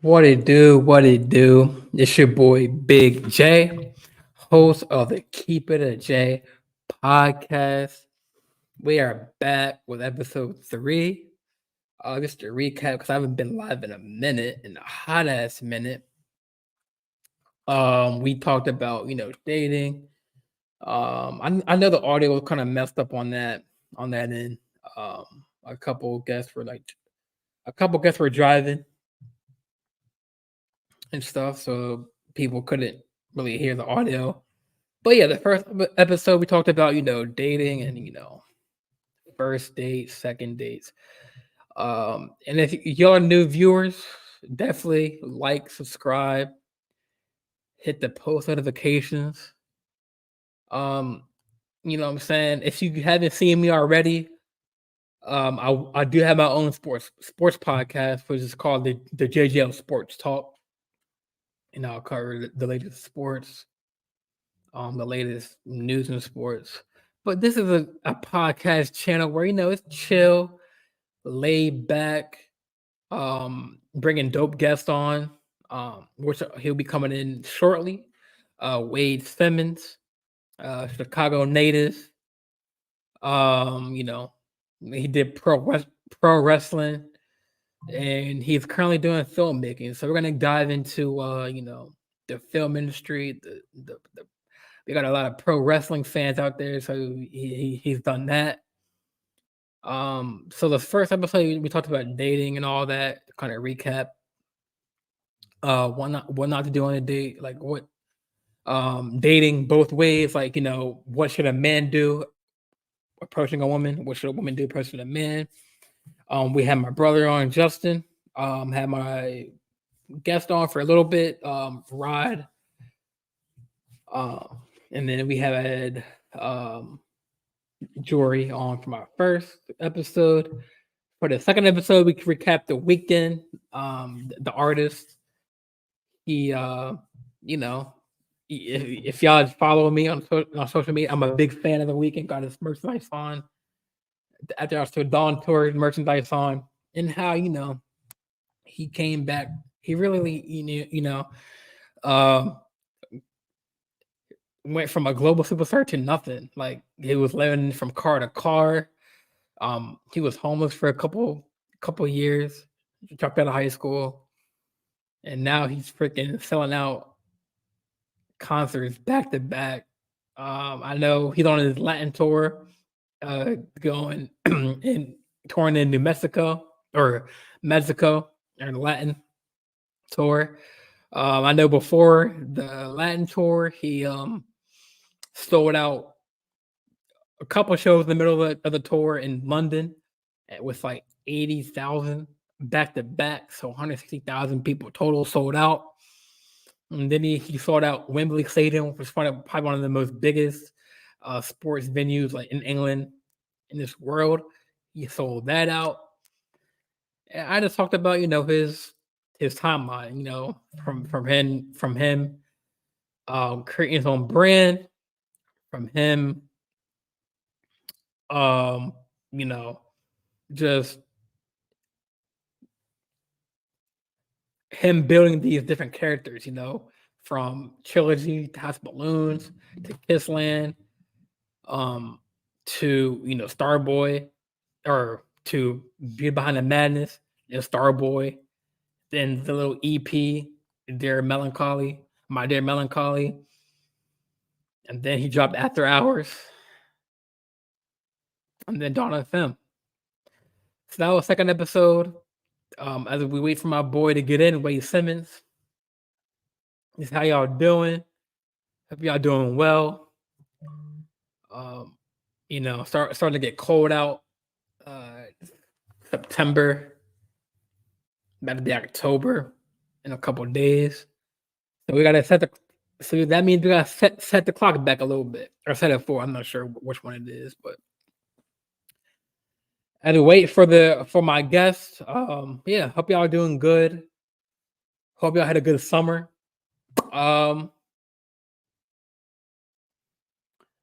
What it do? What it do? It's your boy Big J, host of the Keep It a J podcast. We are back with episode 3. Just to recap, because I haven't been live in a minute, in a hot ass minute. We talked about dating. I know the audio was kind of messed up on that end. A couple guests were driving and stuff, so people couldn't really hear the audio. But yeah, the first episode we talked about, dating and first dates, second dates. And if y'all are new viewers, definitely like, subscribe, hit the post notifications. Um, what I'm saying? If you haven't seen me already, I do have my own sports podcast, which is called the JJL Sports Talk. And I'll cover the latest sports, the latest news and sports. But this is a podcast channel where it's chill, laid back, bringing dope guests on, which he'll be coming in shortly. Wade Simmons, Chicago native. You know, he did pro wrestling, and he's currently doing filmmaking. So we're gonna dive into the film industry. The we got a lot of pro wrestling fans out there, so he's done that. So the first episode we talked about dating and all that, kind of recap. What not to do on a date, like what dating both ways, like what should a man do approaching a woman, what should a woman do approaching a man. We had my brother on, Justin. Had my guest on for a little bit, Rod. And then we had Jory on from our first episode. For the second episode, we recapped the weekend. The artist, he, you know, if y'all follow me on social media, I'm a big fan of the weekend. Got his merchandise on after our Dawn tour, merchandise on, and how he came back. He really, um, went from a global superstar to nothing. Like he was living from car to car. He was homeless for a couple years. He dropped out of high school, and now he's freaking selling out concerts back to back. I know he's on his Latin tour, going and touring in New Mexico or Mexico or Latin tour. I know before the Latin tour, he sold out a couple shows in the middle of the tour in London with like 80,000 back to back. So 160,000 people total sold out. And then he sold out Wembley Stadium, which is probably one of the most biggest sports venues like in England, in this world. He sold that out. And I just talked about his timeline, from him creating his own brand, from him um you know just him building these different characters, from Trilogy to House Balloons to Kissland, um, to Starboy, or to Be Behind the Madness and Starboy, then the little EP, Dear Melancholy, My Dear Melancholy, and then he dropped After Hours, and then Dawn FM. So that was second episode. As we wait for my boy to get in, Wade Simmons. Just how y'all doing? Hope y'all doing well. Starting to get cold out. September, about to be October in a couple of days. So we gotta set the. So that means we gotta set the clock back a little bit, or set it for. I'm not sure which one it is, but as we wait for my guest, yeah, hope y'all doing good. Hope y'all had a good summer. Um,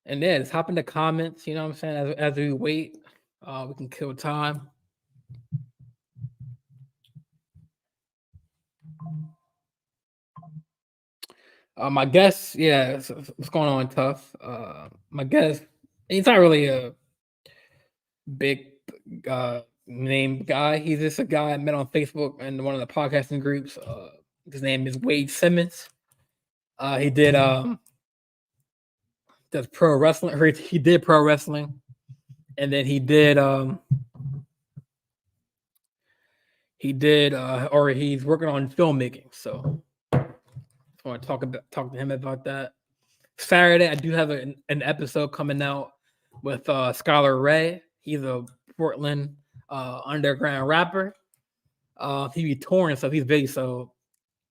and then just hop in the comments. You know what I'm saying? As we wait, we can kill time. My guess, yeah, what's going on, tough? My guess, he's not really a big name guy. He's just a guy I met on Facebook and one of the podcasting groups. His name is Wade Simmons. He did does pro wrestling. Or he did pro wrestling, and then or he's working on filmmaking. So I want to talk to him about that. Saturday, I do have an episode coming out with Skylar Ray. He's a Portland underground rapper. He be touring, so he's big. So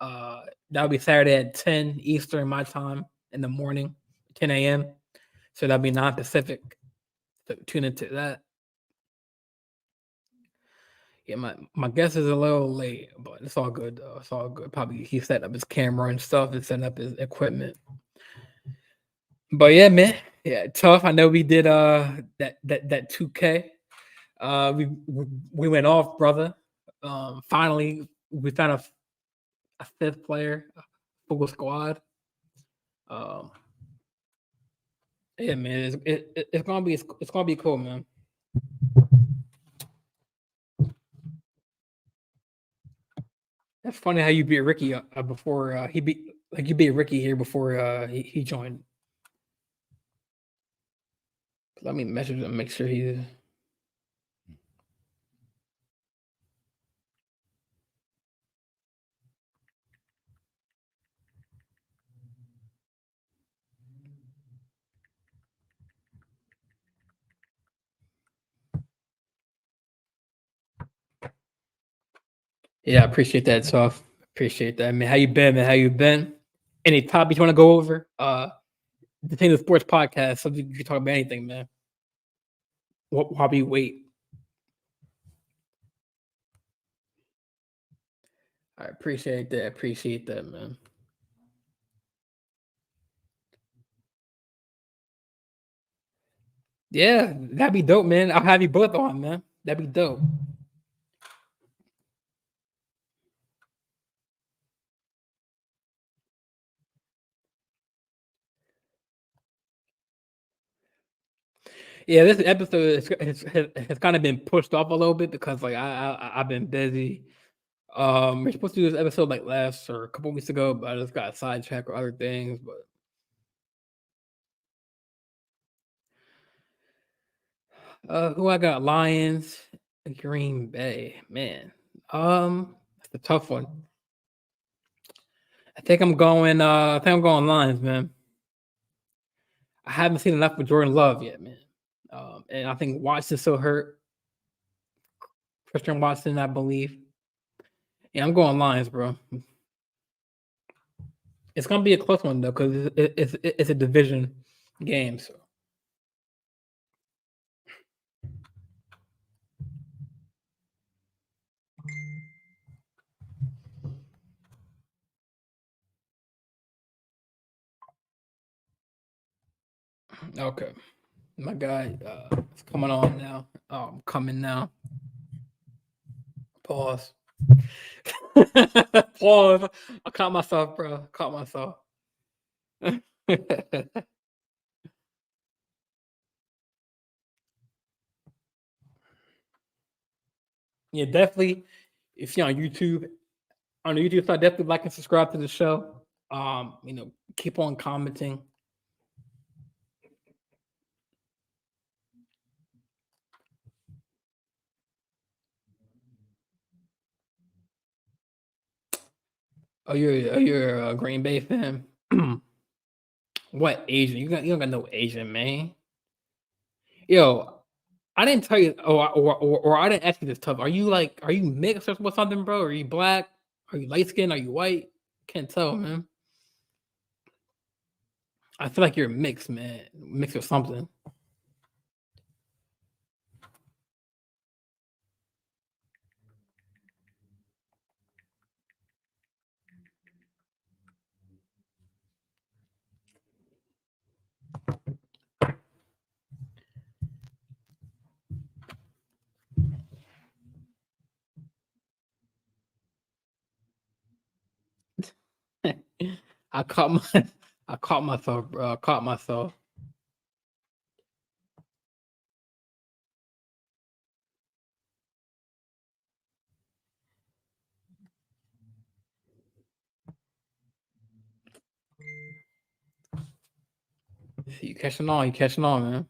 that'll be Saturday at 10 Eastern my time in the morning, 10 a.m. So that'll be 9 Pacific. So tune into that. Yeah, my guess is a little late, but it's all good though. It's all good. Probably he set up his camera and stuff and set up his equipment. But yeah, man. Yeah, tough. I know we did that 2K. We went off, brother. Finally we found a fifth player, a full squad. Um yeah, man, it's gonna be cool, man. That's funny how you beat Ricky before he beat like you beat Ricky here before he joined. Let me message him, make sure he's. Yeah, I appreciate that, Tough. Appreciate that, man. How you been, man? How you been? Any topics you want to go over? The Thing of Sports podcast, something you can talk about anything, man. While we wait. I appreciate that. Appreciate that, man. Yeah, that'd be dope, man. I'll have you both on, man. That'd be dope. Yeah, this episode has kind of been pushed off a little bit because like I've been busy. We're supposed to do this episode like last or a couple weeks ago, but I just got sidetracked or other things. But who I got? Lions, Green Bay. Man, that's a tough one. I think I'm going Lions, man. I haven't seen enough with Jordan Love yet, man. And I think Watson's still hurt. Christian Watson, I believe. Yeah, I'm going Lions, bro. It's gonna be a close one though, because it's a division game. So okay, my guy, it's coming on now. Coming now. Pause. Pause. I caught myself, bro. Caught myself. Yeah, definitely. If you're on the YouTube side, definitely like and subscribe to the show. Keep on commenting. You're a Green Bay fan. What Asian? You don't got no Asian, man. Yo, I didn't tell you, or I didn't ask you this tough. Are you mixed or something, bro? Are you black? Are you light skinned? Are you white? Can't tell, man. I feel like you're mixed, man. Mixed with something. I caught my I caught myself, bro. I caught myself. You catching on? You catching on, man?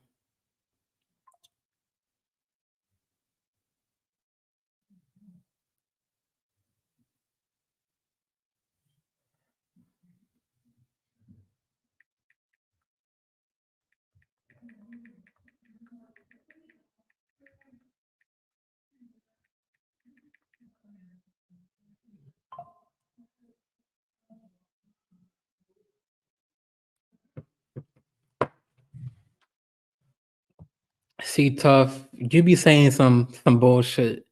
See, tough. You be saying some bullshit,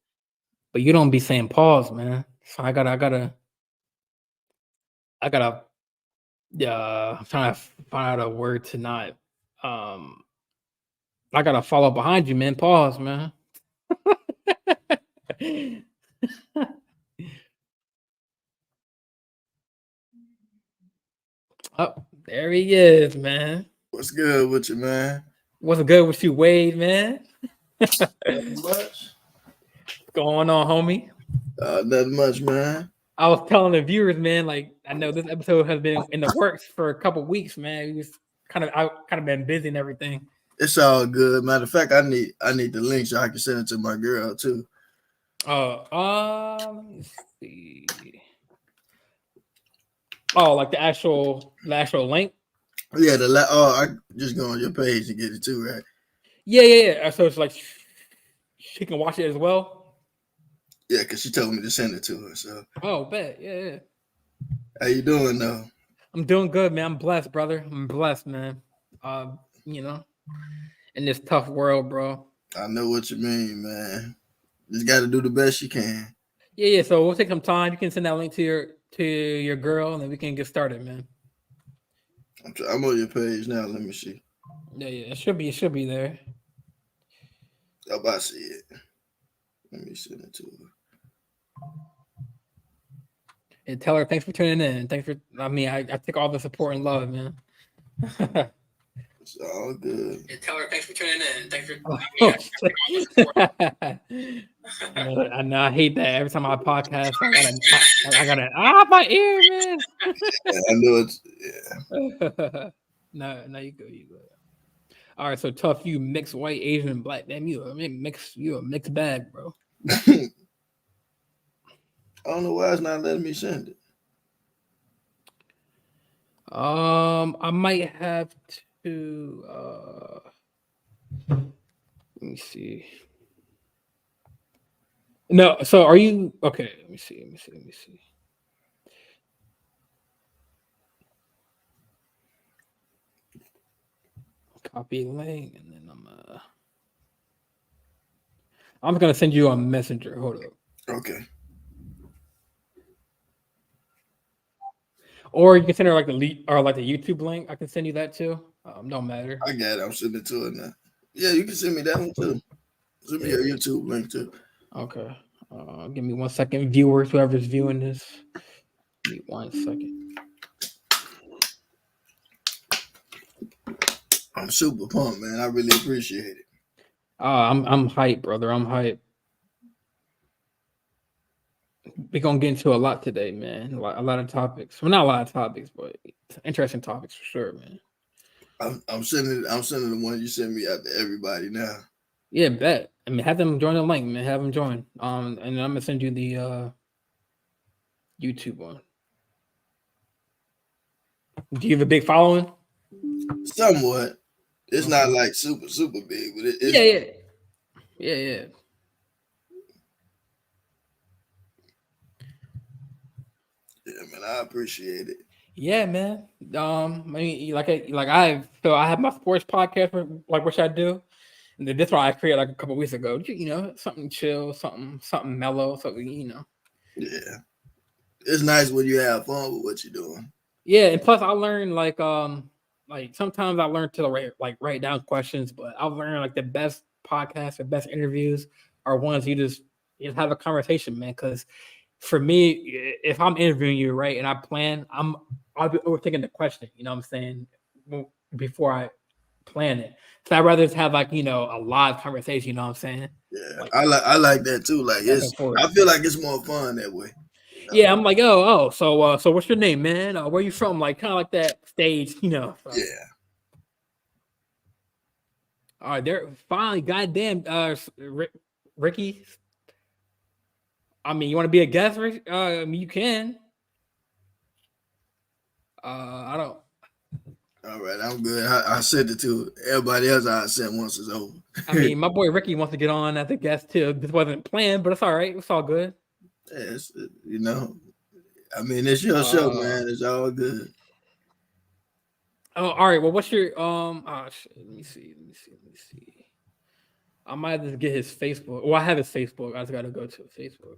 but you don't be saying pause, man. So I gotta. Yeah, I'm trying to find out a word to not. Um, I gotta follow behind you, man. Pause, man. Oh, there he is, man. What's good with you, man? What's good with you, Wade, man? Nothing much. Going on, homie? Nothing much, man. I was telling the viewers, man, like I know this episode has been in the works for a couple weeks, man. We was I kind of been busy and everything. It's all good. Matter of fact, I need the link so I can send it to my girl too. Let me see. Oh, like the actual link. Yeah, I just go on your page and get it too, right? Yeah. So it's like she can watch it as well. Yeah, because she told me to send it to her. So, Oh, bet. Yeah. how you doing though? I'm doing good, man. I'm blessed, brother. I'm blessed, man. You know, in this tough world, bro. I know what you mean, man. Just got to do the best you can. Yeah. So we'll take some time. You can send that link to your girl, and then we can get started, man. I'm on your page now. Let me see. Yeah. It should be there. Oh, I see it. Let me send it to her. And tell her thanks for tuning in. Thanks for. I mean, I take all the support and love, man. It's all good. And tell her thanks for tuning in. Thanks for. I know. I hate that every time I podcast. I gotta. My ear, man. Yeah, I know it's. Yeah. No, you go. All right, so tough. You mixed white, Asian, and black. Damn, you a mixed bag, bro. I don't know why it's not letting me send it. I might have to. Let me see. No, so are you okay? Let me see. Copy link, and then I'm gonna send you a messenger. Hold up. Okay. Or you can send her like the YouTube link. I can send you that too. Don't matter. I got it. I'm sending it to her now. Yeah, you can send me that one too. Send me your YouTube link too. Okay. Give me 1 second, viewers. Whoever's viewing this, give me 1 second. I'm super pumped, man. I really appreciate it. I'm hyped, brother. I'm hyped. We're gonna get into a lot today, man. A lot of topics. Well, not a lot of topics, but interesting topics for sure, man. I'm sending the one you sent me out to everybody now. Yeah, bet. I mean, have them join the link, man. Have them join. And I'm gonna send you the YouTube one. Do you have a big following? Somewhat. It's not like super big, but it's yeah. Yeah, man, I appreciate it. Yeah, man. I mean, I have my sports podcast, which I do, and then this one I created like a couple weeks ago. You know, something chill, something mellow, something Yeah, it's nice when you have fun with what you're doing. Yeah, and plus I learned like sometimes I learn to write down questions, but I've learned like the best podcasts, the best interviews are ones you just have a conversation, man. Because for me, if I'm interviewing you, right, and I plan, I'll be overthinking the question. You know what I'm saying? Before I plan it, so I'd rather just have like a live conversation. You know what I'm saying? Yeah, Like I like that too. Like back and forth. I feel like it's more fun that way. Yeah, I'm like, oh, so what's your name, man? Where you from? Like, kind of like that stage, So. Yeah. All right, there. Finally, goddamn, Ricky. I mean, you want to be a guest, Rick? I mean, you can. I don't. All right, I'm good. I sent it to everybody else. I sent once it's over. I mean, my boy Ricky wants to get on as a guest too. This wasn't planned, but it's all right. It's all good. Yes, I mean, it's your show, man. It's all good. Oh, all right. Well, what's your Oh shit. Let me see. I might just get his Facebook. Well, I have his Facebook. I just gotta go to Facebook.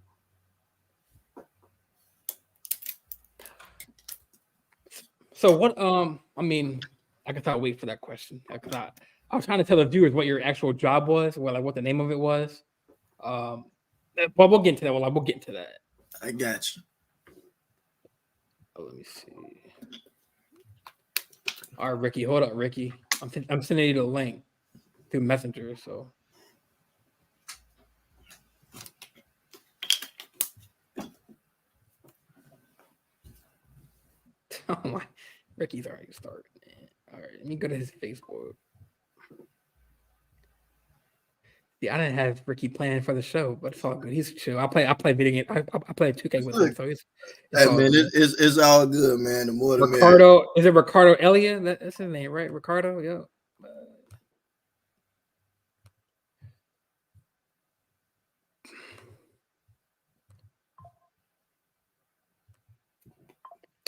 So what? I mean, I guess I'll wait for that question. I was trying to tell the viewers what your actual job was, well, like what the name of it was. Well, we'll get into that. We'll get into that. I got you. Oh, let me see. All right, Ricky, hold up, Ricky. I'm sending you the link through Messenger. So. Oh my, Ricky's already started, man. All right, let me go to his Facebook. Yeah, I didn't have Ricky playing for the show, but it's all good. He's chill. I play video game. I play 2K with him, so it's Hey all man, good. it's all good, man. The more the Ricardo, is it Ricardo Elliott? That's his name, right? Ricardo, yeah.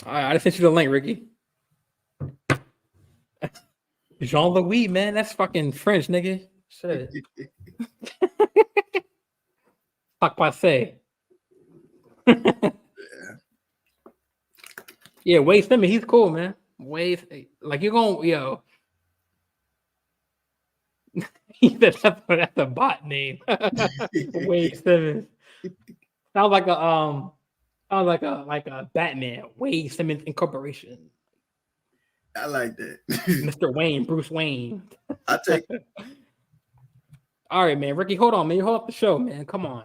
All right, I just sent you the link, Ricky. Jean-Louis, man, that's fucking French, nigga. Shit. Fuck passe. Yeah, Wade Simmons, he's cool, man. Wade, like you're going, that's a bot name. Wade Simmons. Sounds like a Batman. Wade Simmons Incorporation. I like that. Mr. Wayne, Bruce Wayne. I take it. All right, man. Ricky, hold on, man. You hold up the show, man. Come on.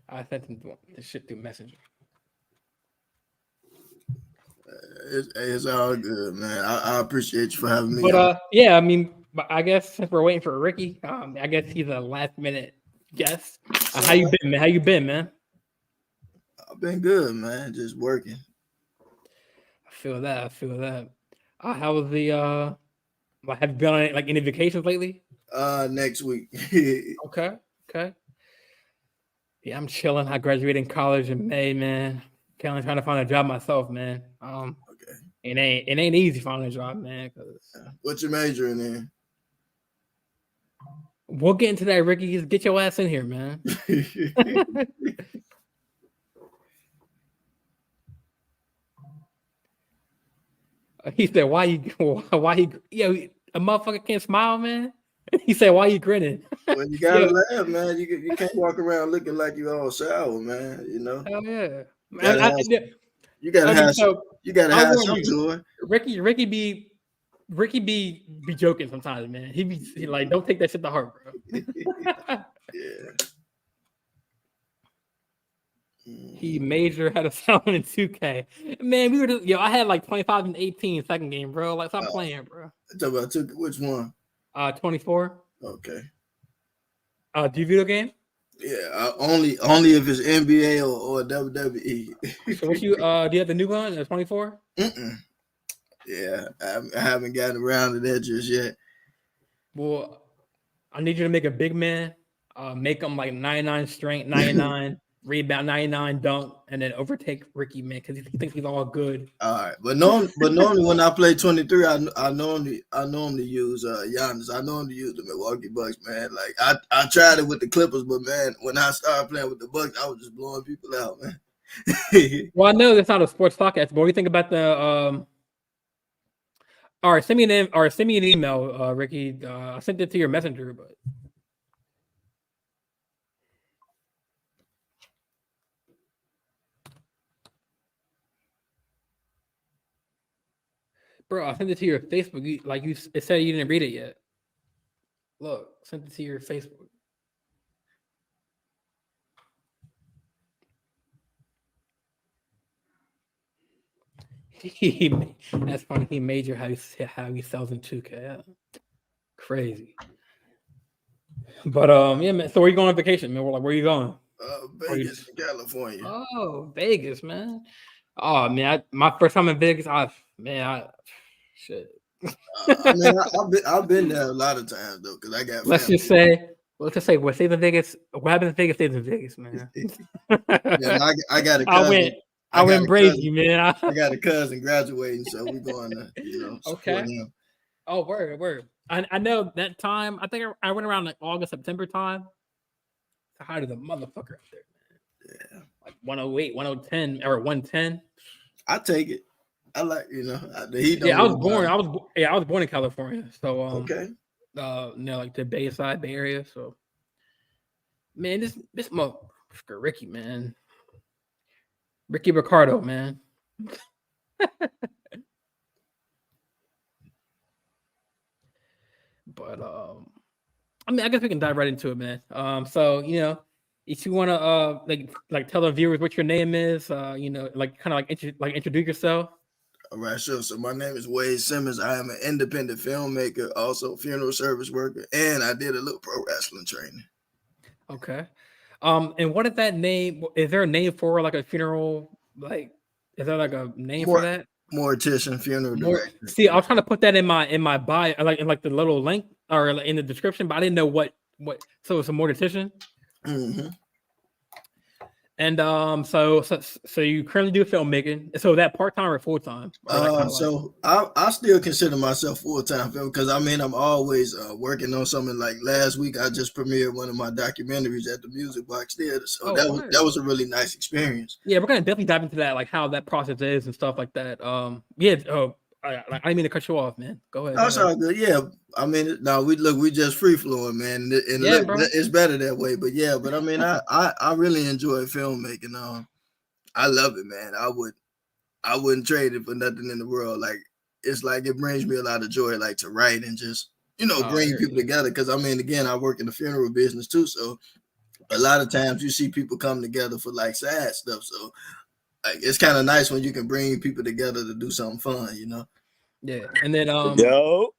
I sent him the shit through Messenger. It's all good, man. I appreciate you for having me. But yeah, I mean, I guess since we're waiting for Ricky, I guess he's a last minute guest. How you been, man? How you been, man? I've been good, man. Just working. I feel that. How was the have you been on like any vacations lately? Next week. Okay. Yeah, I'm chilling. I graduated in college in May, man. Currently trying to find a job myself, man. Okay. It ain't easy finding a job, man. What's your major in? We'll get into that, Ricky. Just get your ass in here, man. He said, "Why you? A motherfucker can't smile, man." He said, "Why you grinning?" Well, you gotta laugh, man. You can't walk around looking like you all sour, man. You know. Hell yeah. You gotta have some joy. Ricky be joking sometimes, man. He like, don't take that shit to heart, bro. Yeah. He major had a sound in 2K. Man, we were just, I had like 25 and 18 second game, bro. Like, stop playing, bro. Talk about which one? 24. Okay. Do you video game? Yeah, only if it's NBA or WWE. So what do you have the new one? 24? Yeah, I haven't gotten around to that just yet. Well, I need you to make a big man. Make him like 99 strength, 99 rebound, 99 dunk, and then overtake Ricky, man, because he thinks he's all good. All right, but normally when I play 23, I normally use Giannis. I normally use the Milwaukee Bucks, man. Like I tried it with the Clippers, but man, when I started playing with the Bucks, I was just blowing people out, man. Well, I know that's not a sports podcast, but what do you think about the all right, send me an email, Ricky. I sent it to your messenger, but Bro, I sent it to your Facebook. It said you didn't read it yet. Look, sent it to your Facebook. That's funny. He major how he sells in 2K. Yeah. Crazy. But yeah, man. So where you going on vacation, man? Where you going? Vegas, California. Oh, Vegas, man. Oh man, my first time in Vegas. Shit. I mean, I've been there a lot of times though, because I got. Let's just say, what stays in Vegas? What happens in Vegas stays in Vegas, man. Yeah, I got a cousin. I went crazy, man. I got a cousin graduating, so we're going to, support him. Oh, word. I know that time. I think I went around like August, September time. So how did the motherfucker up there, man? Yeah, like 108, 110, or 110. I take it. I like, the heat. Yeah, I was born in California. So okay. Like the Bay Area. So man, this motherfucker Ricky, man. Ricky Ricardo, man. But I mean, I guess we can dive right into it, man. So if you want to like tell the viewers what your name is, introduce yourself. All right, sure. So my name is Wade Simmons. I am an independent filmmaker, also funeral service worker, and I did a little pro wrestling training. Okay. And what is that name? Is there a name for like a funeral? Like, is there like a name for that? Mortician, funeral director. See, I was trying to put that in my bio, in the little link or in the description, but I didn't know what. So it's a mortician. Mm-hmm. And so you currently do filmmaking. So that part time or full time? So I still consider myself full time film because I'm always working on something. Like last week, I just premiered one of my documentaries at the Music Box Theater. So that was a really nice experience. Yeah, we're gonna definitely dive into that, like how that process is and stuff like that. Yeah. I didn't mean to cut you off, man. Go ahead. That's all good. Yeah, I mean, no, we just free flowing, man, and it's better that way. But yeah, but I mean, I really enjoy filmmaking. I love it, man. I wouldn't trade it for nothing in the world. Like it's like it brings me a lot of joy, like to write and just bring people together. Because I mean, again, I work in the funeral business too, so a lot of times you see people come together for like sad stuff. So like it's kind of nice when you can bring people together to do something fun, Yeah, and then yo,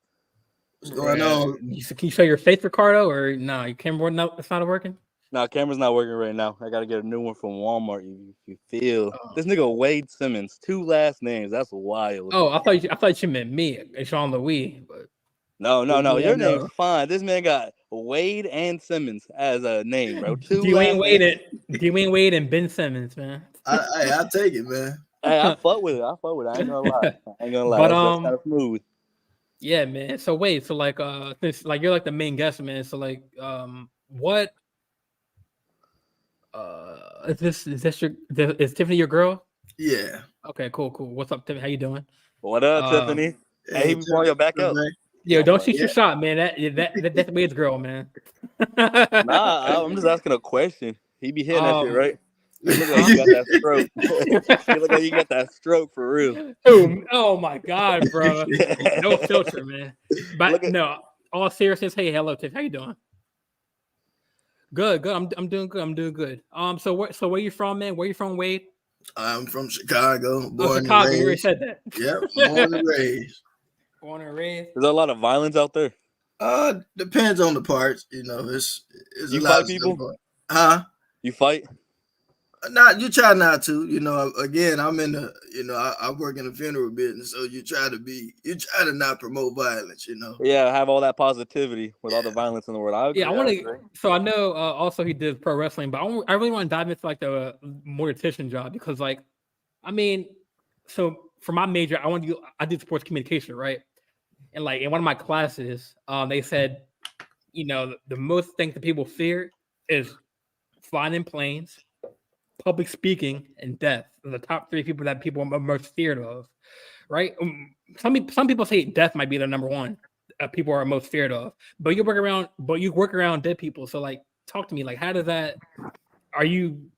what's going on? Can you show your face, Ricardo, or no? Your camera, no, it's not working. No, camera's not working right now. I gotta get a new one from Walmart. You feel this nigga Wade Simmons, 2 last names. That's wild. Oh, I thought you meant me and Sean Louis, but no. Your name's fine. This man got Wade and Simmons as a name, bro. Dwayne Wade and Ben Simmons, man. I take it, man. Hey, I fuck with it. I ain't gonna lie. But that's kind of smooth. Yeah, man. So wait, so like since like you're like the main guest, man. So like what is Tiffany your girl? Yeah. Okay, cool. What's up, Tiffany? How you doing? What up, Tiffany? Hey, he was on your back up. Yo, don't shoot your shot, man. That's Wade's girl, man. Nah, I'm just asking a question. He be hitting that shit, right? You look like you got that stroke. You look like you got that stroke for real. Oh my god, bro. No filter, man. But no, all seriousness. Hey, hello, Tiff. How you doing? Good. I'm doing good. So where you from, man? Where you from, Wade? I'm from Chicago. Chicago. You already said that. Yep. Born and raised. Born and raised. There's a lot of violence out there. Depends on the parts. It's you a lot fight people? Huh? You fight? Not you try not to, again, I'm in the, I work in the funeral business, so you try to not promote violence, Yeah, have all that positivity with all the violence in the world. I want to. So I know also he did pro wrestling, but I really want to dive into like the mortician job because, like, I mean, so for my major, I did sports communication, right? And like in one of my classes, they said, the most things that people fear is flying in planes, public speaking, and death are the top 3 people that people are most feared of, right? Some people say death might be the number 1 people are most feared of, but you work around dead people. So like, talk to me, like, how does that? Are you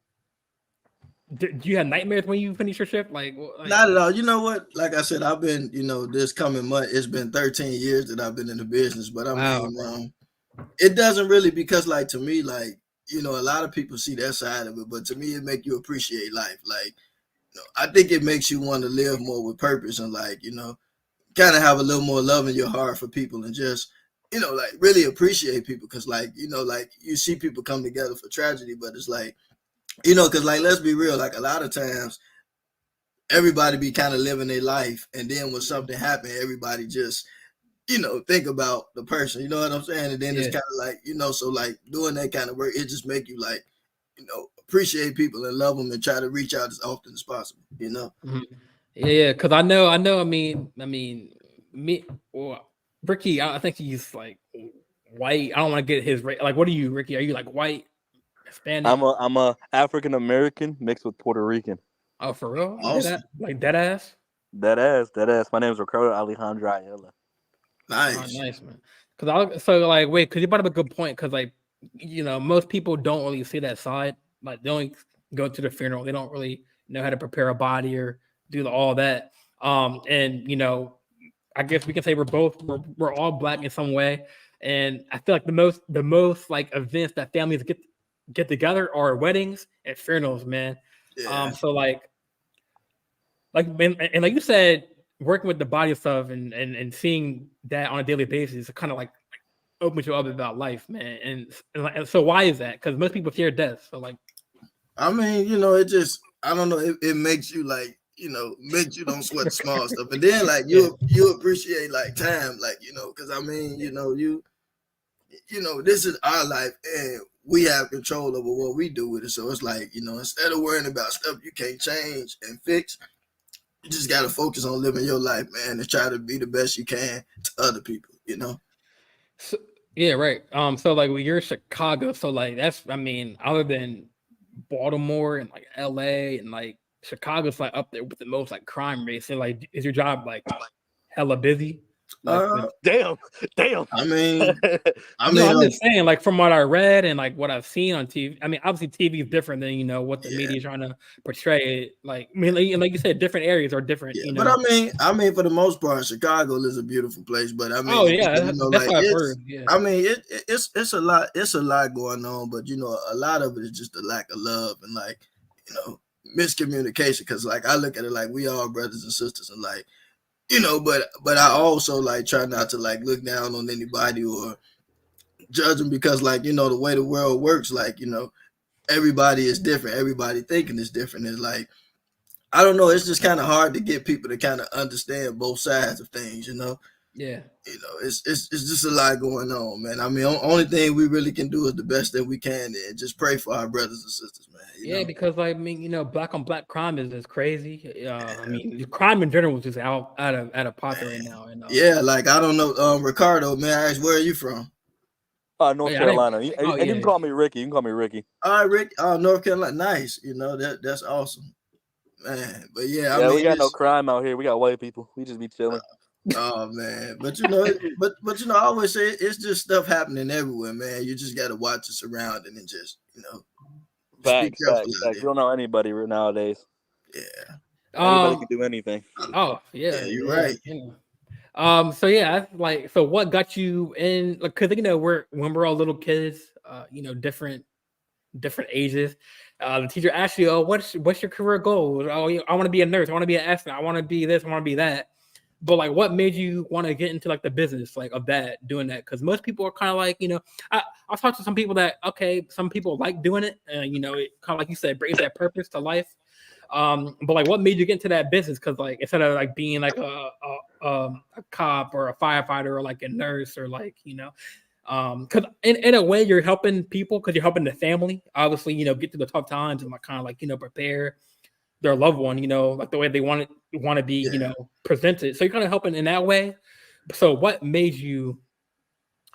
do you have nightmares when you finish your shift? Like Not at all. You know what? Like I said, I've been, this coming month, it's been 13 years that I've been in the business. But I wow, mean, it doesn't really, because like to me, like, a lot of people see that side of it, but to me, it make you appreciate life. Like, I think it makes you want to live more with purpose and like, kind of have a little more love in your heart for people and just, like really appreciate people. Cause like, like you see people come together for tragedy, but it's like, cause like, let's be real. Like a lot of times everybody be kind of living their life. And then when something happen, everybody just, think about the person, you know what I'm saying? And then it's kind of like, so like doing that kind of work, it just make you like, appreciate people and love them and try to reach out as often as possible, Mm-hmm. Yeah, because I know. I mean, me, well, Ricky. I think he's like white. I don't want to get his race. Like, what are you, Ricky? Are you like white, Hispanic? I'm a African American mixed with Puerto Rican. Oh, for real? Awesome. Like dead ass. Dead ass. My name is Ricardo Alejandro Ayala. Nice. Oh, nice, man. Because you brought up a good point. Because like, most people don't really see that side. Like, they only go to the funeral. They don't really know how to prepare a body or do all that. And I guess we can say we're all Black in some way. And I feel like the most like events that families get together are weddings and funerals, man. Yeah. So like you said, working with the body stuff and seeing that on a daily basis, it kind of like opens you up about life, man. And so why is that? Because most people fear death. So like, I mean, it just, I don't know, it makes you like, makes you don't sweat the small stuff. And then like you appreciate like time, like, because I mean, this is our life and we have control over what we do with it. So it's like, instead of worrying about stuff you can't change and fix, you just got to focus on living your life, man, and try to be the best you can to other people, So, yeah, right. So like, when you're in Chicago, so like other than Baltimore and like LA and like Chicago's like up there with the most like crime rates. And like, is your job like hella busy? Like, Damn. I mean, I'm just saying, like from what I read and like what I've seen on TV. I mean, obviously TV is different than what the media is trying to portray. Like, I mean, like you said, different areas are different. Yeah, but I mean, for the most part, Chicago is a beautiful place. But I mean, oh yeah, that's like what I've heard. Yeah. I mean, it's a lot. It's a lot going on, but a lot of it is just a lack of love and like miscommunication. Because like I look at it like we all brothers and sisters, and like. But I also like try not to like look down on anybody or judge them because like, the way the world works, like, everybody is different. Everybody thinking is different. It's like, I don't know. It's just kind of hard to get people to kind of understand both sides of things, Yeah. It's just a lot going on, man. I mean, only thing we really can do is the best that we can and just pray for our brothers and sisters, man. Because like, I mean, Black on Black crime is crazy. I mean, crime in general is just out of pocket right now. And yeah, like I don't know, Ricardo, man. I ask, where are you from? North Carolina. You can call me Ricky. You can call me Ricky. All right, Rick. North Carolina. Nice. That's awesome, man. But yeah, I mean, we got no crime out here. We got white people. We just be chilling. Oh man, but I always say it's just stuff happening everywhere, man. You just got to watch your surrounding and just Facts. You don't know anybody nowadays. Yeah, anybody can do anything. Oh yeah, you're right. So yeah, like, so what got you in? Like, because when we're all little kids, different ages. The teacher asks you, "Oh, what's your career goals? Oh, I want to be a nurse. I want to be an astronaut. I want to be this. I want to be that." But like, what made you want to get into like the business like of doing that? Because most people are kind of like, I've talked to some people that some people like doing it, and it kind of like you said, brings that purpose to life. But like, what made you get into that business? Because like, instead of like being like a cop or a firefighter or like a nurse or like because in a way you're helping people because you're helping the family obviously get through the tough times and like kind of like prepare their loved one like the way they want to be presented. So you're kind of helping in that way. So what made you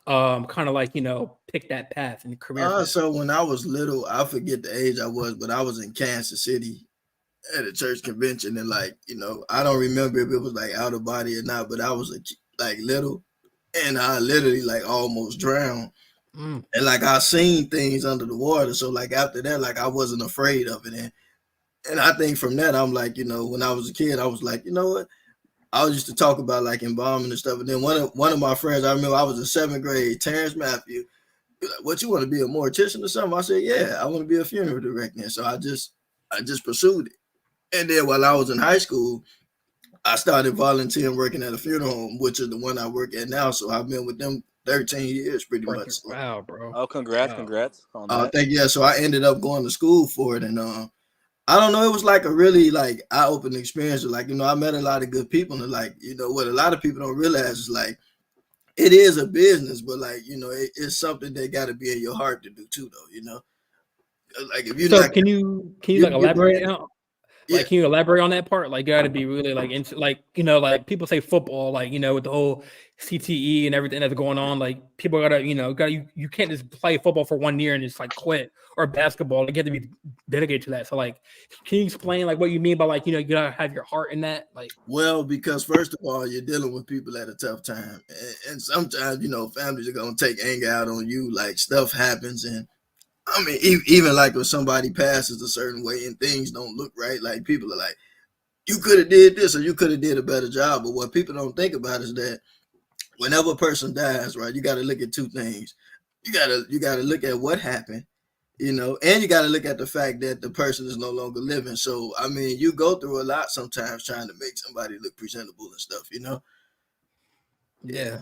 kind of like pick that path in career? So when I was little, I forget the age I was, but I was in Kansas City at a church convention, and like I don't remember if it was like out of body or not, but I was like little, and I literally like almost drowned, and like I seen things under the water. So like after that, like I wasn't afraid of it, and And I think from that, I'm like, when I was a kid, I was like, you know what? I used to talk about like embalming and stuff. And then one of my friends, I remember I was in 7th grade, Terrence Matthew. Like, what, you want to be a mortician or something? I said, yeah, I want to be a funeral director. And so I just pursued it. And then while I was in high school, I started volunteering working at a funeral home, which is the one I work at now. So I've been with them 13 years pretty much. So, wow, bro. Oh, congrats on that. thank you. So I ended up going to school for it. And I don't know, it was like a really like eye-opening experience. Like, I met a lot of good people. And like, what a lot of people don't realize is like, it is a business, but like, it's something that got to be in your heart to do too, though, like if you So like, can you you like elaborate out? Like, yeah. can you elaborate on that part? Like, you got to be really like into, like, like people say football, like, with the whole CTE and everything that's going on. Like, people gotta, you can't just play football for 1 year and just like quit, or basketball. Like, you have to be dedicated to that. So, like, can you explain like what you mean by like, you gotta have your heart in that? Like, Well, because first of all, you're dealing with people at a tough time, and sometimes families are gonna take anger out on you. Like stuff happens, and I mean, even like when somebody passes a certain way and things don't look right, like people are like, you could have did this or you could have did a better job. But what people don't think about is that whenever a person dies, right, you got to look at two things. You gotta look at what happened, and you got to look at the fact that the person is no longer living. So I mean, you go through a lot sometimes trying to make somebody look presentable and stuff. yeah.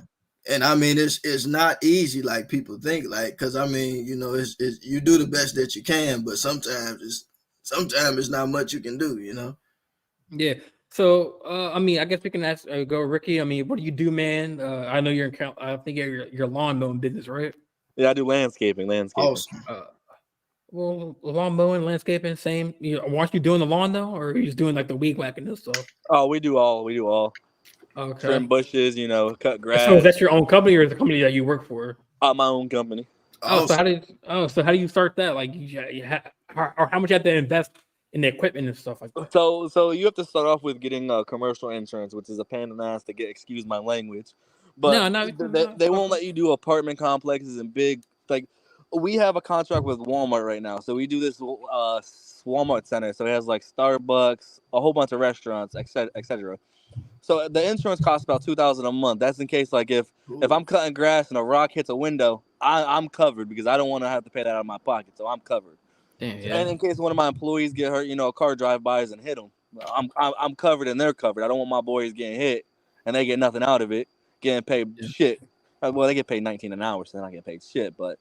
And I mean, it's not easy like people think, like, because I mean, it's you do the best that you can, but sometimes it's not much you can do. Yeah. So, I mean, I guess we can ask, go Ricky. I mean, what do you do, man? I know you're in, I think you're your lawn mowing business, right? Yeah, I do landscaping. Awesome. Well, lawn mowing, landscaping, same. Aren't you doing the lawn though, or are you just doing like the weed whacking and stuff? Oh, we do all. Okay. Trim bushes, cut grass. So is that your own company or is it a company that you work for? My own company. So how do you start that? Like, or how much you have to invest in the equipment and stuff like that? So you have to start off with getting commercial insurance, which is a pain in the ass to get. Excuse my language, but No, they won't let you do apartment complexes and big like. We have a contract with Walmart right now, so we do this Walmart center. So it has like Starbucks, a whole bunch of restaurants, etc. So the insurance costs about $2,000 a month. That's in case like if I'm cutting grass and a rock hits a window, I'm covered because I don't want to have to pay that out of my pocket. So I'm covered. Damn, yeah. And in case one of my employees get hurt, a car drive-bys and hit them, I'm covered and they're covered. I don't want my boys getting hit and they get nothing out of it, getting paid shit. Well, they get paid $19 an hour, so they're not getting paid shit. But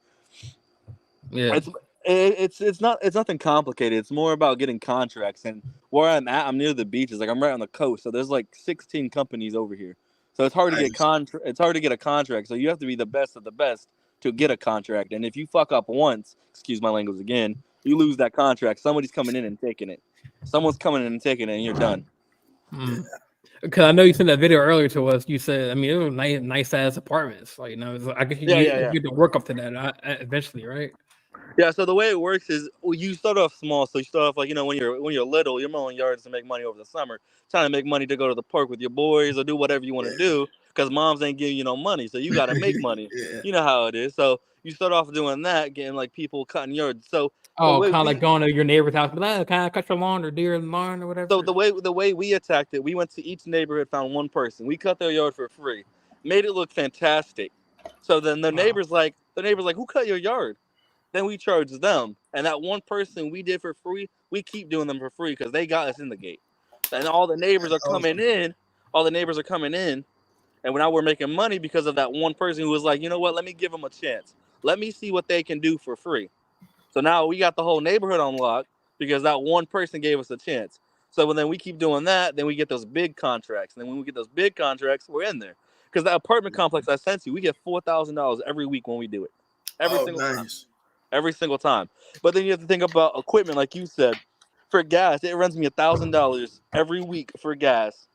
yeah, it's nothing complicated. It's more about getting contracts. And where I'm at, I'm near the beaches. Like I'm right on the coast, so there's like 16 companies over here. So it's hard to get It's hard to get a contract. So you have to be the best of the best to get a contract. And if you fuck up once, excuse my language again, you lose that contract. Somebody's coming in and taking it. Someone's coming in and taking it, and you're done. Because I know you sent that video earlier to us. You said, I mean, it was nice ass apartments. Like, I guess you get to work up to that eventually, right? Yeah. So the way it works is you start off small. So you start off like when you're little, you're mowing yards to make money over the summer, trying to make money to go to the park with your boys or do whatever you want to do because moms ain't giving you no money. So you got to make money. You know how it is. So you start off doing that, getting like people cutting yards. So kind of like going to your neighbor's house, but kind of cut your lawn or deer lawn or whatever. So the way we attacked it, we went to each neighborhood, found one person. We cut their yard for free, made it look fantastic. So then the neighbors like, who cut your yard? Then we charged them, and that one person we did for free, we keep doing them for free because they got us in the gate. And all the neighbors are coming in. All the neighbors are coming in, and now we're making money because of that one person who was like, you know what? Let me give them a chance. Let me see what they can do for free. So now we got the whole neighborhood on lock because that one person gave us a chance. So then we keep doing that, then we get those big contracts. And then when we get those big contracts, we're in there. Because that apartment complex I sent you, we get $4,000 every week when we do it. Every single time. Every single time. But then you have to think about equipment, like you said. For gas, it runs me $1,000 every week for gas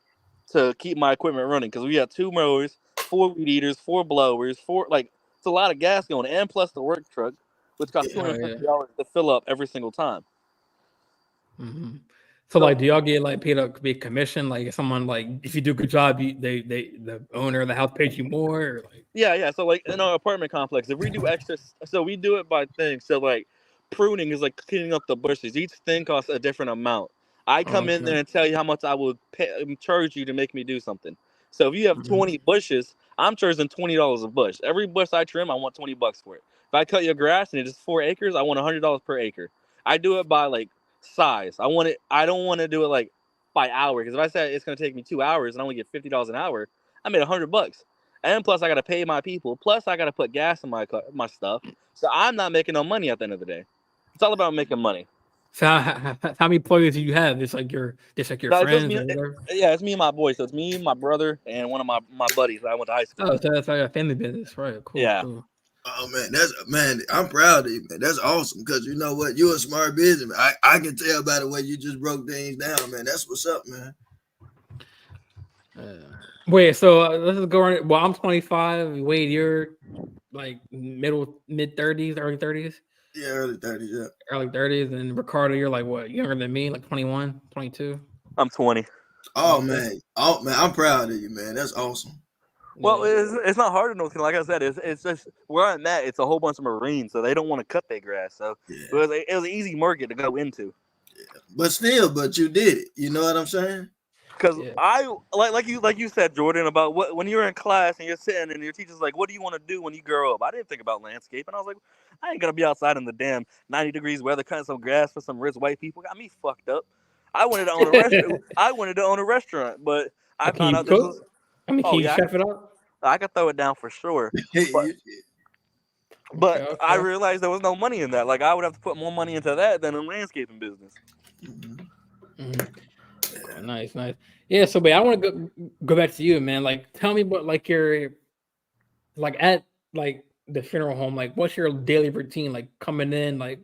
to keep my equipment running. Because we got 2 mowers, 4 weed eaters, 4 blowers, it's a lot of gas going, and plus the work truck, which costs $250 to fill up every single time. Mm-hmm. So like, do y'all get like paid up, be commission? Like, if someone like, if you do a good job, the owner of the house pays you more. Or like... Yeah. So like in our apartment complex, if we do extra, so we do it by things. So like pruning is like cleaning up the bushes. Each thing costs a different amount. I come in there and tell you how much I would charge you to make me do something. So if you have 20 bushes, I'm charging $20 a bush. Every bush I trim, I want $20 for it. If I cut your grass and it's 4 acres, I want $100 per acre. I do it by like size. I don't want to do it like by hour, because if I say it's going to take me 2 hours and I only get $50 an hour, I made $100. And plus I got to pay my people. Plus I got to put gas in my stuff. So I'm not making no money at the end of the day. It's all about making money. So how many employees do you have? It's like your friends or whatever? Yeah, it's me and my boy. So it's me, my brother, and one of my buddies that I went to high school. Oh, so that's like a family business, right? Cool. Yeah. Cool. Oh man, I'm proud of you, man. That's awesome, because you know what, you're a smart businessman. I can tell by the way you just broke things down, man. That's what's up, man. Wait, so let's just go on. Well, I'm 25. Wade, you're like mid 30s, early 30s. Yeah, early 30s. Yeah, early 30s. And Ricardo, you're like what, younger than me, like 21, 22? I'm 20. Oh man, I'm proud of you, man. That's awesome. Well, it's not hard enough. Like I said, it's just where I'm at. It's a whole bunch of Marines, so they don't want to cut their grass. So it was an easy market to go into. Yeah. But you did it. You know what I'm saying? Because I like you said, Jordan, about when you're in class and you're sitting and your teacher's like, "What do you want to do when you grow up?" I didn't think about landscape, and I was like, I ain't gonna be outside in the damn 90 degrees weather cutting some grass for some rich white people. Got me fucked up. I wanted to own a restaurant. I wanted to own a restaurant, but I found out this was. Can you chef it up? I could throw it down for sure. But I realized there was no money in that. Like, I would have to put more money into that than in landscaping business. Nice. Yeah, so but I want to go back to you, man. Like, tell me what, like, your, like, at like the funeral home, like, what's your daily routine, like, coming in, like,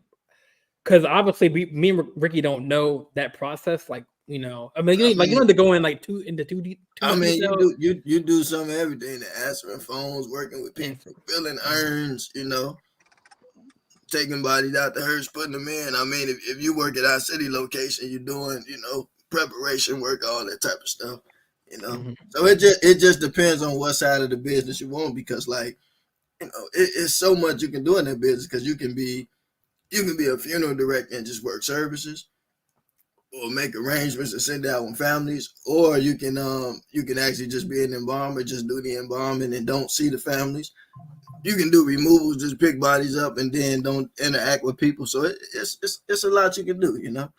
because obviously me and Ricky don't know that process, like, you know, I mean, you don't have to go in like too deep. I mean, you do some of everything: answering phones, working with people, filling urns, you know, taking bodies out the hearse, putting them in. I mean, if you work at our city location, you're doing, you know, preparation work, all that type of stuff, you know. So it just depends on what side of the business you want, because, like, you know, it's so much you can do in that business, because you can be a funeral director and just work services, or make arrangements to send out with families, or you can actually just be an embalmer, just do the embalming and don't see the families. You can do removals, just pick bodies up and then don't interact with people. So it's a lot you can do, you know.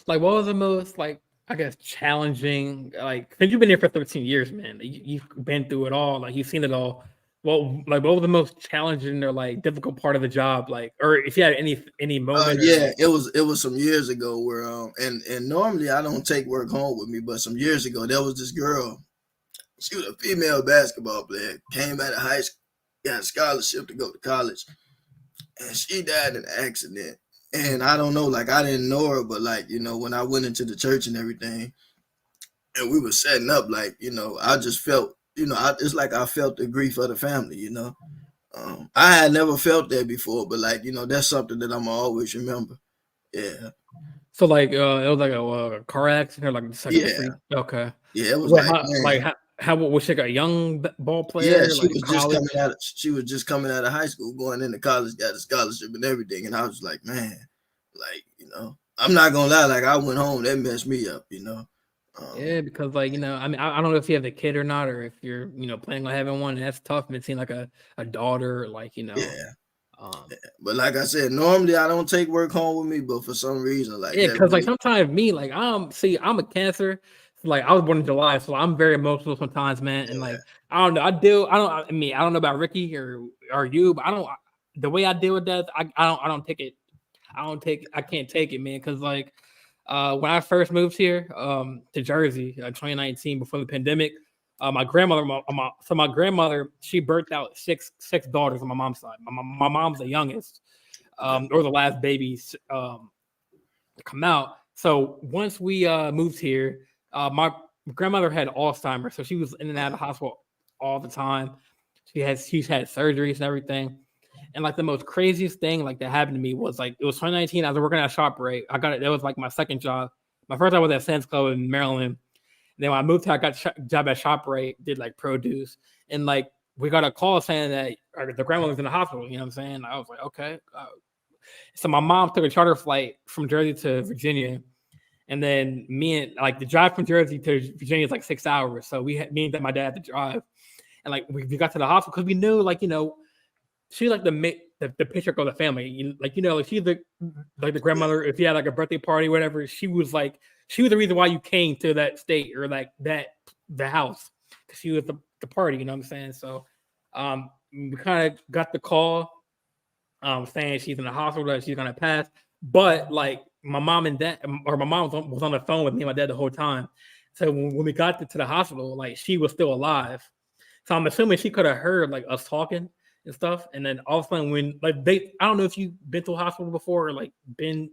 Like, what was the most, like, I guess, challenging, like, because you've been here for 13 years, man. You've been through it all, like, you've seen it all. Well, like, what was the most challenging or like difficult part of the job, like, or if you had any moment? It was some years ago where and normally I don't take work home with me, but some years ago there was this girl. She was a female basketball player, came out of high school, got a scholarship to go to college, and she died in an accident. And I don't know, like, I didn't know her, but, like, you know, when I went into the church and everything, and we were setting up, like, you know, I just felt, you know, it's like I felt the grief of the family, you know. I had never felt that before, but, like, you know, that's something that I'm always remember. Yeah. So, like, it was like a car accident, or like okay. Yeah, it was how was she, like, a young ball player? Yeah, she like was just coming out. She was just coming out of high school, going into college, got a scholarship and everything. And I was like, man, like, you know, I'm not gonna lie, like, I went home, that messed me up, you know. Yeah, because, like, you know, I mean, I don't know if you have a kid or not, or if you're, you know, planning on having one. And that's tough. It seems like a daughter, like, you know. Yeah. But like I said, normally I don't take work home with me, but for some reason, like, because like sometimes me, like, I'm a Cancer, so, like, I was born in July, so I'm very emotional sometimes, man. And like, I don't know, I don't know about Ricky or you, but the way I deal with that, I can't take it, man, because like when I first moved here to Jersey, 2019, before the pandemic. My grandmother, she birthed out six daughters on my mom's side. My mom's the youngest, or the last babies to come out. So once we moved here, my grandmother had Alzheimer's, so she was in and out of the hospital all the time. She's had surgeries and everything. And like the most craziest thing like that happened to me was, like, it was 2019. I was working at ShopRite. That was like my second job. My first job was at Sam's Club in Maryland. Then when I moved here, I got a job at ShopRite, did like produce, and like we got a call saying that the grandmother was in the hospital. You know what I'm saying? I was like, okay. So my mom took a charter flight from Jersey to Virginia, and then me and like the drive from Jersey to Virginia is like 6 hours. So me and my dad had to drive, and like we got to the hospital because we knew like she like the picture of the family, like she's the grandmother. If you had like a birthday party, whatever, she was the reason why you came to that state or like the house, because she was the party. You know what I'm saying? So, we kind of got the call, saying she's in the hospital, that she's gonna pass. But like my mom and dad, or my mom was on the phone with me and my dad the whole time. So when we got to the hospital, like she was still alive. So I'm assuming she could have heard like us talking and stuff. And then all of a sudden, when like I don't know if you've been to a hospital before or like been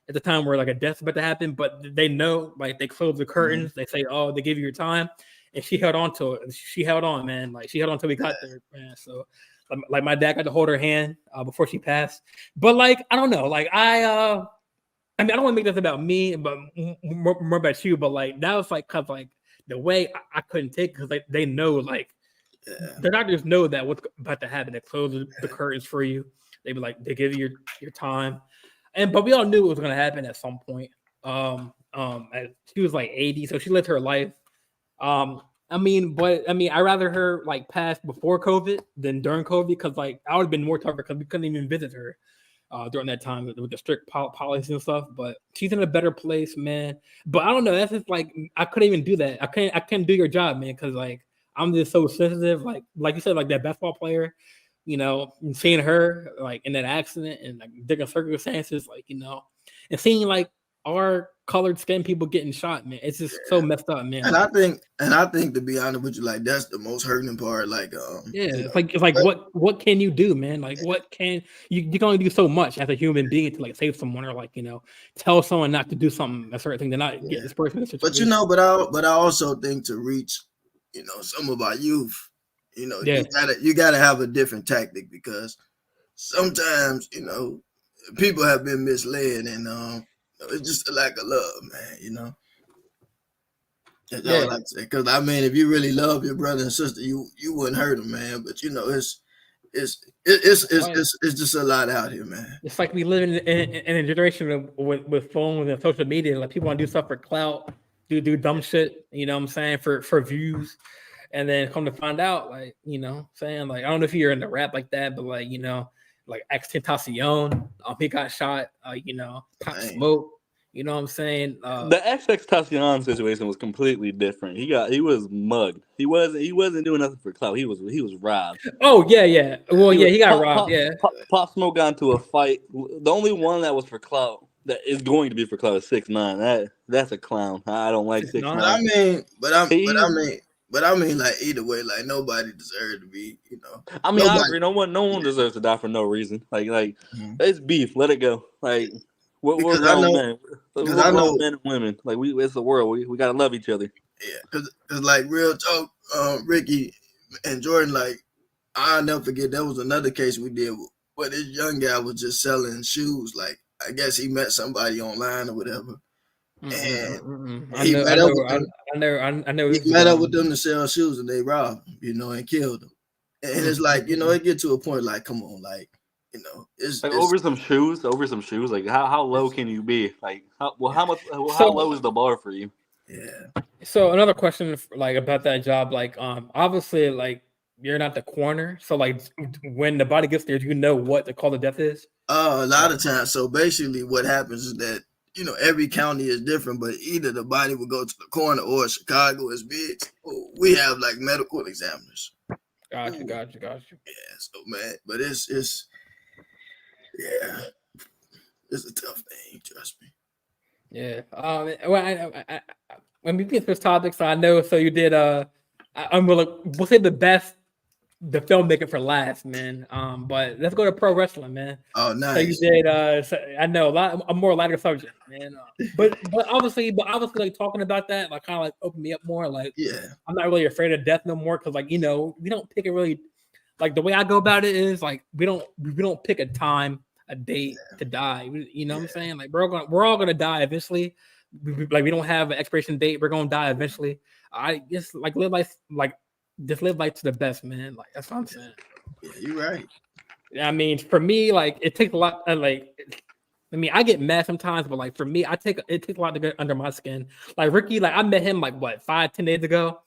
at the time where like a death's about to happen, but they know, like they close the curtains. They say, "Oh, they give you your time," and she held on to it. She held on, man. Like she held on till we got there, man. So like my dad got to hold her hand before she passed. But like I don't know, like I mean, I don't want to make this about me, but more about you. But like that was like cause like the way I couldn't take, because like they know, like the doctors know that what's about to happen. They close the curtains for you. They be like, they give you your time, but we all knew it was gonna happen at some point. She was like 80, so she lived her life. I mean, I rather her like pass before COVID than during COVID, because like I would have been more tougher because we couldn't even visit her during that time with the strict policy and stuff. But she's in a better place, man. But I don't know. That's just like I couldn't even do that. I can't do your job, man, because like I'm just so sensitive. Like you said, like that basketball player, and seeing her like in that accident and like different circumstances, like and seeing like our colored skin people getting shot, man. It's just so messed up, man. And I think to be honest with you, like that's the most hurting part. Like, it's like what can you do, man? Like what can you can only do so much as a human being to like save someone, or like tell someone not to do something, a certain thing, to not get this person in a situation. But I also think to reach some of our youth, you gotta have a different tactic, because sometimes people have been misled, and it's just a lack of love, man. That's all I like to say. Because I mean, if you really love your brother and sister, you wouldn't hurt them, man. But it's just a lot out here, man. It's like we live in a generation with phones and social media. Like people want to do stuff for clout, do dumb shit. You know what I'm saying, for views, and then come to find out, like saying like I don't know if you're into rap like that, but like like XXXTentacion, he got shot. Pop Smoke. You know what I'm saying? The XXXTentacion situation was completely different. He was mugged. He wasn't doing nothing for clout. He was robbed. Oh yeah. Well, he got robbed. Pop Smoke got into a fight. The only one that was for clout, that is going to be for clout, is 6ix9ine. That's a clown. I don't like 6ix9ine. But I mean, like either way, like nobody deserved to be. I mean, I agree. No one deserves to die for no reason. Like it's beef. Let it go. Like. We're grown men. We're grown men and women. Like it's the world. We gotta love each other. Yeah, because like real talk, Ricky and Jordan. Like I'll never forget. There was another case we did where this young guy was just selling shoes. Like I guess he met somebody online or whatever, and he met up with them to sell shoes, and they robbed him, and killed him. And it's like it get to a point like, come on, like. It's like over some shoes. Like how low can you be? Like how low is the bar for you? Yeah. So another question, like about that job, like obviously, like you're not the coroner, so like when the body gets there, do you know what the cause of death is? A lot of times. So basically, what happens is that every county is different, but either the body will go to the coroner, or Chicago is big. We have like medical examiners. Gotcha. Yeah. So man, but it's. Yeah, it's a tough thing. Trust me. Yeah. Well, when we get this topic, so I know. So you did. We'll say the filmmaker for last, man. But let's go to pro wrestling, man. Oh, nice. So you did. I know a more lighter subject, man. But obviously, like talking about that, like kind of like opened me up more. Like, I'm not really afraid of death no more, because like we don't pick it really. Like the way I go about it is like we don't pick a time, a date to die. You know what I'm saying? Like we're all gonna die eventually. We don't have an expiration date. We're gonna die eventually. I just like live life to the best, man. Like that's what I'm saying. Yeah, you're right. I mean, for me, like it takes a lot. I mean, I get mad sometimes, but like for me, it takes a lot to get under my skin. Like Ricky, like I met him like what 5-10 days ago.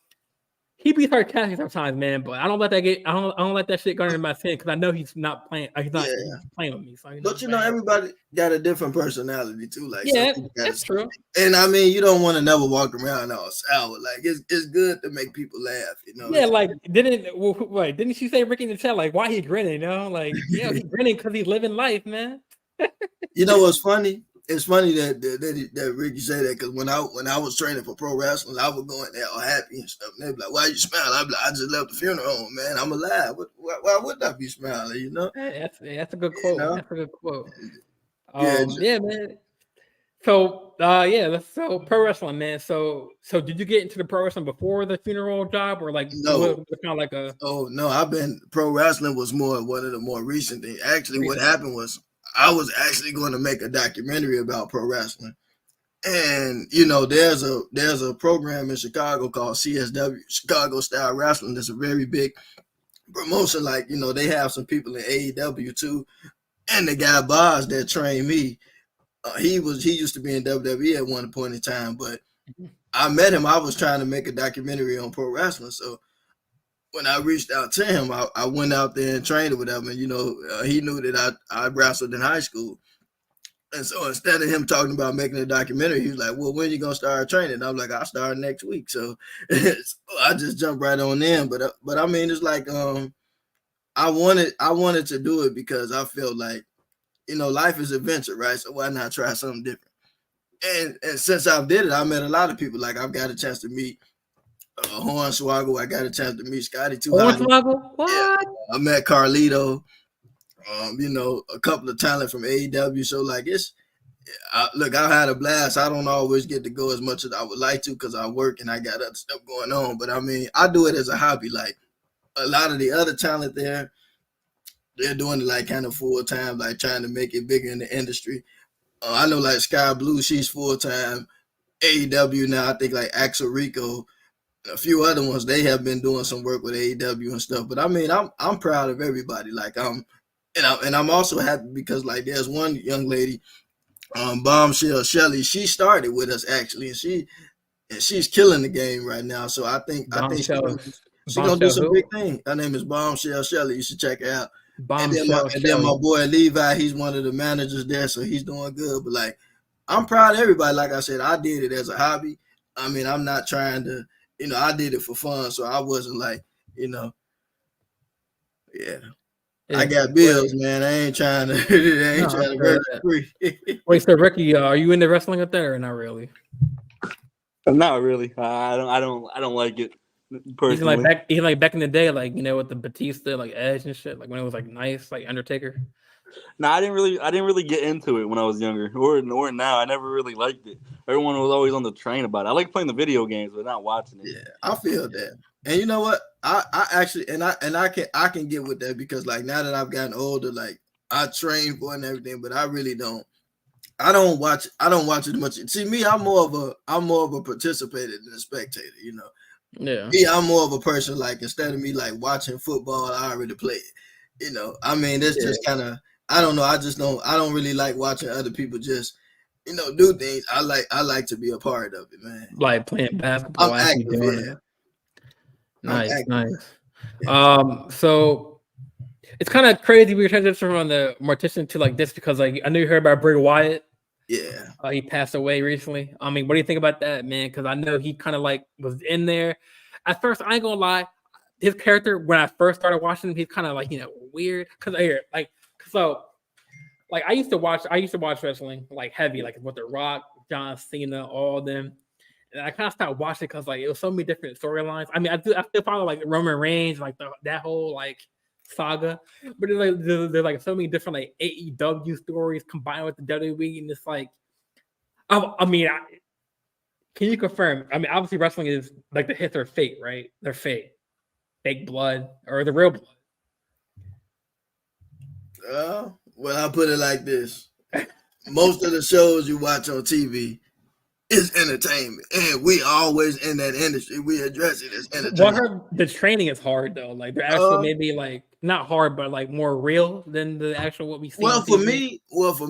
He be sarcastic sometimes, man, but I don't let that get. I don't let that shit go under my skin because I know he's not playing. He's playing with me. So you know But everybody got a different personality too. Like yeah, that's true. And I mean, you don't want to never walk around all sour. Like it's good to make people laugh. Yeah, like didn't she say Ricky in the chat like why he grinning? You know, like he's grinning because he's living life, man. You know what's funny? It's funny that Ricky said that because when I was training for pro wrestling, I would go in there all happy and stuff. And they'd be like, "Why you smile?" I'd be like, "I just left the funeral home, man. I'm alive. Why would I be smiling?" You know? Hey, that's a good quote. You know? That's a good quote. Yeah, man. So so pro wrestling, man. So did you get into the pro wrestling before the funeral job, or like no? was it kind of like a? Oh no, pro wrestling was one of the more recent things. Actually, what happened was I was actually going to make a documentary about pro wrestling, and there's a program in Chicago called CSW, Chicago Style Wrestling. That's a very big promotion. Like they have some people in AEW too, and the guy Boz that trained me. He used to be in WWE at one point in time, but I met him. I was trying to make a documentary on pro wrestling. So when I reached out to him, I went out there and trained with him. And, he knew that I wrestled in high school. And so instead of him talking about making a documentary, he was like, well, when are you going to start training? I'm like, I'll start next week. So I just jumped right on in. But I mean, it's like I wanted to do it because I felt like, life is adventure, right? So why not try something different? And since I did it, I met a lot of people. Like I've got a chance to meet Hornswoggle. I got a chance to meet Scotty too. Hornswoggle? What? Yeah, I met Carlito. A couple of talent from AEW. So like look, I had a blast. I don't always get to go as much as I would like to because I work and I got other stuff going on. But I mean, I do it as a hobby. Like a lot of the other talent there, they're doing it like kind of full time, like trying to make it bigger in the industry. I know like Sky Blue, she's full time. AEW now, I think like Axel Rico, a few other ones, they have been doing some work with AEW and stuff. But I mean, I'm proud of everybody. Like I'm also happy because like there's one young lady, Bombshell Shelly. She started with us actually, and she's killing the game right now. So I think she's gonna do some big thing. Her name is Bombshell Shelly. You should check her out. And then my boy Levi, he's one of the managers there, so he's doing good. But like, I'm proud of everybody. Like I said, I did it as a hobby. I mean, I'm not trying to, I did it for fun, so I wasn't like, yeah. I got bills, man. I ain't trying to break free. Wait, so Ricky, are you into wrestling up there or not really? Not really. I don't like it. Personally. Even like back in the day, like with the Batista, like Edge and shit, like when it was like nice, like Undertaker. No, I didn't really get into it when I was younger, or now. I never really liked it. Everyone was always on the train about it. I like playing the video games, but not watching it. Yeah, I feel that. And you know what? I actually I can get with that because like now that I've gotten older, like I train for it and everything, but I really don't. I don't watch it much. See, me, I'm more of a participator than a spectator. Yeah. I'm more of a person like instead of me like watching football, I already play it. I mean, it's just kind of I don't know. I don't really like watching other people just do things. I like to be a part of it, man. Like playing basketball. I'm active, it. Nice. Yeah. So it's kind of crazy we transition from the mortician to like this because like I know you heard about Bray Wyatt. Yeah. He passed away recently. I mean, what do you think about that, man? Because I know he kind of like was in there. At first, I ain't gonna lie, his character when I first started watching him, he's kind of like weird. Cause I used to watch wrestling like heavy, like with The Rock, John Cena, all of them. And I kind of stopped watching because like it was so many different storylines. I mean, I still follow like Roman Reigns, like that whole like saga, but there's like so many different like AEW stories combined with the WWE, and it's like, can you confirm? I mean, obviously wrestling is like the hits are fake, right? They're fake blood or the real blood. Well, I put it like this: most of the shows you watch on TV is entertainment, and we always in that industry. We address it as entertainment. Well, I heard the training is hard though. Like they're actually maybe like not hard, but like more real than the actual what we see Well, on for TV?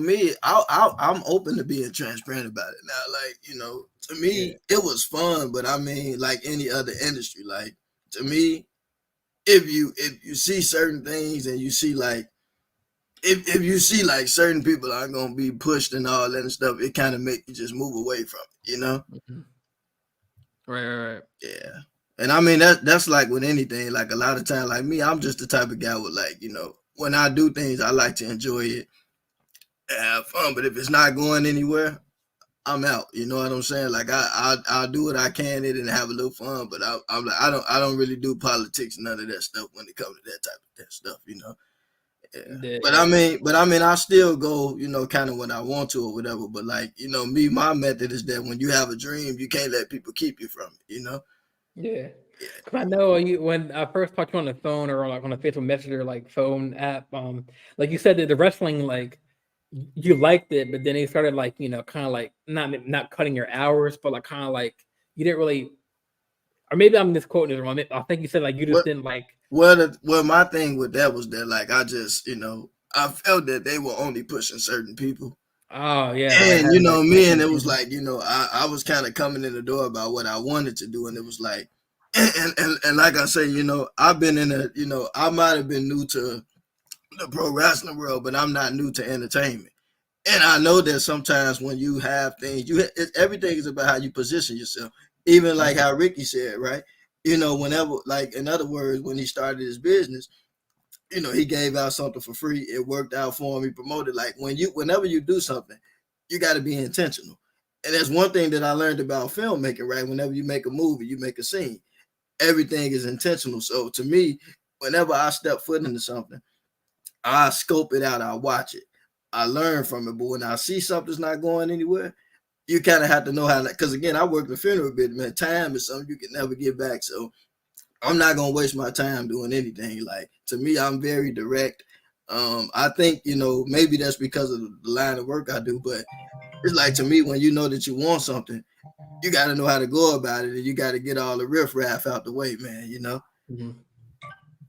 me, I'm open to being transparent about it now. Like, to Yeah, me, it was fun, but I mean, like any other industry, like to me, if you see certain things and you see like if you see like certain people are gonna be pushed and all that and stuff, it kind of make you just move away from it. mhm. Right. Yeah. And I mean that's like with anything. Like a lot of time, like me, I'm just the type of guy with like, when I do things, I like to enjoy it and have fun. But if it's not going anywhere, I'm out. You know what I'm saying? Like I'll do what I can in it and have a little fun. But I'm like I don't really do politics, none of that stuff when it comes to that type of that stuff. Yeah. Yeah, But I mean, I still go, kind of when I want to or whatever. But like, me, my method is that when you have a dream, you can't let people keep you from it. yeah. Yeah. Cause I know you when I first talked to you on the phone or like on a Facebook Messenger like phone app, like you said that the wrestling like you liked it, but then it started like kind of like not cutting your hours, but like kind of like you didn't really, or maybe I'm misquoting it wrong. I think you said like you just What didn't like. well, my thing with that was that like I just, I felt that they were only pushing certain people. Oh yeah, like And having like me and it was season. like, I was kind of coming in the door about what I wanted to do, and it was like, and like I say, I've been in I might have been new to the pro wrestling world, but I'm not new to entertainment. And I know that sometimes when you have things, everything is about how you position yourself. Even like how Ricky said, right? Whenever, like in other words, when he started his business, he gave out something for free. It worked out for him. He promoted. Like whenever you do something, you got to be intentional. And that's one thing that I learned about filmmaking, right? Whenever you make a movie, you make a scene, everything is intentional. So to me, whenever I step foot into something, I scope it out, I watch it, I learn from it. But when I see something's not going anywhere, you kind of have to know how to, because again, I work in the funeral bit, man. Time is something you can never get back. So I'm not gonna waste my time doing anything. Like to me, I'm very direct. I think, maybe that's because of the line of work I do, but it's like to me, when you know that you want something, you got to know how to go about it, and you got to get all the riffraff out the way, man. Mhm.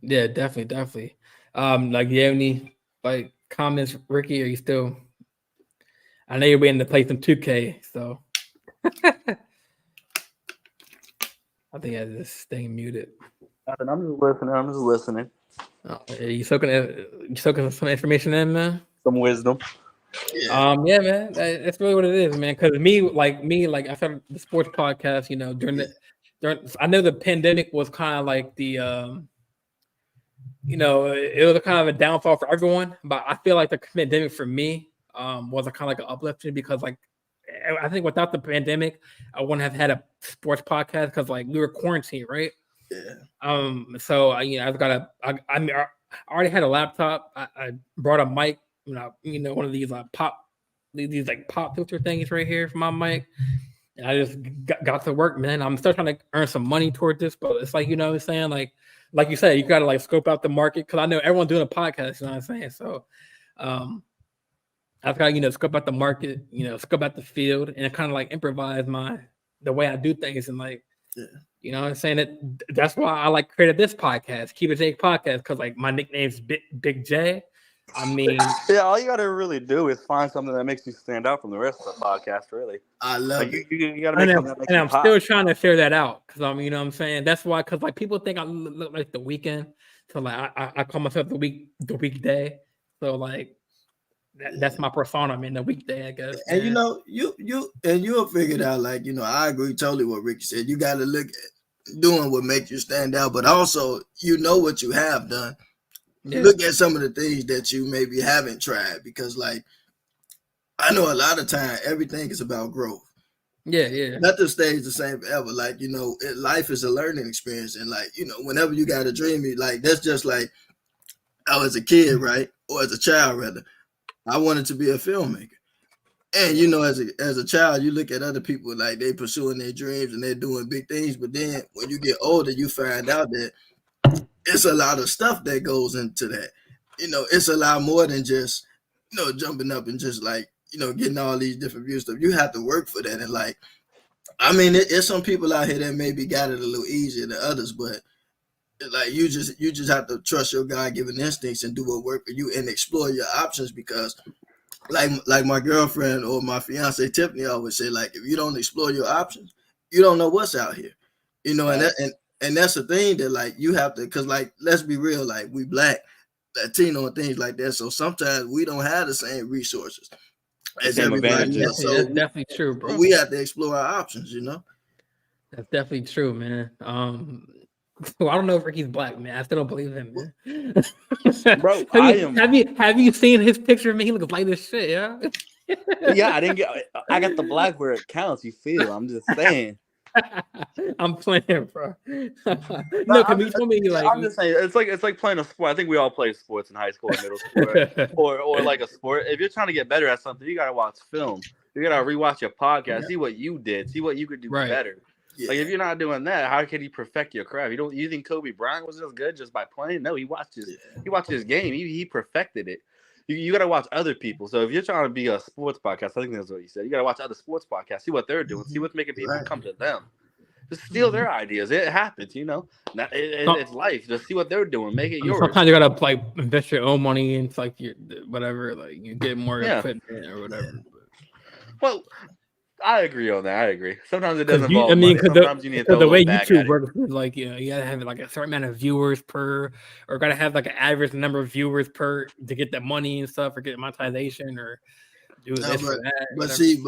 Yeah, definitely. Like, do you have any like comments, Ricky? Are you still? I know you're waiting to play some 2K, so I think I had this thing muted. I'm just listening. You soaking some information in, man. Some wisdom. Yeah. Yeah, man, that's really what it is, man. Because me, I started the sports podcast. During I know the pandemic was kind of like the it was a kind of a downfall for everyone, but I feel like the pandemic for me was a kind of like an uplifting because like I think without the pandemic, I wouldn't have had a sports podcast because like we were quarantined, right? Yeah. So I've got I already had a laptop. I brought a mic, one of these these like pop filter things right here for my mic. And I just got to work, man. I'm still trying to earn some money toward this, but it's like, what I'm saying? Like you said, you got to like scope out the market because I know everyone's doing a podcast, you know what I'm saying? So I've got to, scope out the market, scope out the field and kind of like improvise the way I do things. And like, Yeah. you know what I'm saying? That's why I like created this podcast, Keep It Jake podcast, because like my nickname's Big J. I mean, yeah, all you got to really do is find something that makes you stand out from the rest of the podcast. Really, I love like it. you got to make something that makes and you I'm pop. still trying to figure that out because you know what I'm saying. That's why, because like people think I look like the weekend, so like I call myself the weekday. So like that's my persona. I mean, the weekday, I guess. And Man. you'll figure it out. Like, I agree totally with Ricky said. You got to look at doing what makes you stand out, but also what you have done. Yeah. Look at some of the things that you maybe haven't tried, because like I know a lot of time everything is about growth. Yeah. Nothing stays the same forever. Like, life is a learning experience, and like, whenever you got a dream, like that's just like I was a kid, right? Or as a child rather. I wanted to be a filmmaker. And as a child, you look at other people like they pursuing their dreams and they're doing big things, but then when you get older, you find out that it's a lot of stuff that goes into that. It's a lot more than just jumping up and just like getting all these different views stuff. You have to work for that, and like I mean, it's some people out here that maybe got it a little easier than others, but like you just have to trust your God-given instincts and do what work for you and explore your options because like my girlfriend or my fiance Tiffany always say, like, if you don't explore your options, you don't know what's out here. You know, and that's the thing that like you have to, because like let's be real, like we Black, Latino and things like that. So sometimes we don't have the same resources as Same everybody advantages. else. So That's definitely true, bro. we have to explore our options, you know. That's definitely true, man. Well, I don't know if Ricky's Black, man. I still don't believe him, man. Bro, have you seen his picture of me? He looks like this shit, yeah. Yeah, I got the Black where it counts. You feel? I'm just saying. I'm playing, bro. No, can you tell me like? I'm just saying it's like playing a sport. I think we all play sports in high school and middle school, or like a sport. If you're trying to get better at something, you gotta watch film. You gotta rewatch your podcast, see what you did, see what you could do better. Yeah. Like if you're not doing that, how can you perfect your craft? You think Kobe Bryant was just good just by playing? No, he watched his game. He perfected it. You got to watch other people. So if you're trying to be a sports podcast, I think that's what you said. You got to watch other sports podcasts, see what they're doing, see what's making people come to them. Just steal their ideas. It happens, you know. It's life. Just see what they're doing, make it yours. Sometimes you gotta like invest your own money into like your whatever, like you get more equipment or whatever. Well, I agree on that. I agree. Sometimes it doesn't involve money. Sometimes you need to throw the way back YouTube at works is like, you know, you gotta have like a certain amount of viewers per, or gotta have like an average number of viewers per to get the money and stuff, or get monetization, or do this or that. But see,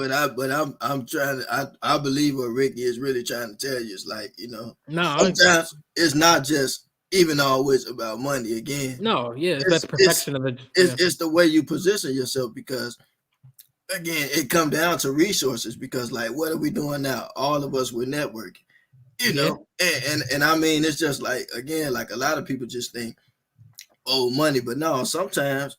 I'm trying to. I believe what Ricky is really trying to tell you is like, you know, sometimes it's not just even always about money. Again, no, yeah, it's the perfection of it. It's the way you position yourself because. Again, it comes down to resources because, like, what are we doing now? All of us, we're networking, you know, and I mean, it's just like, again, like a lot of people just think, oh, money, but no, sometimes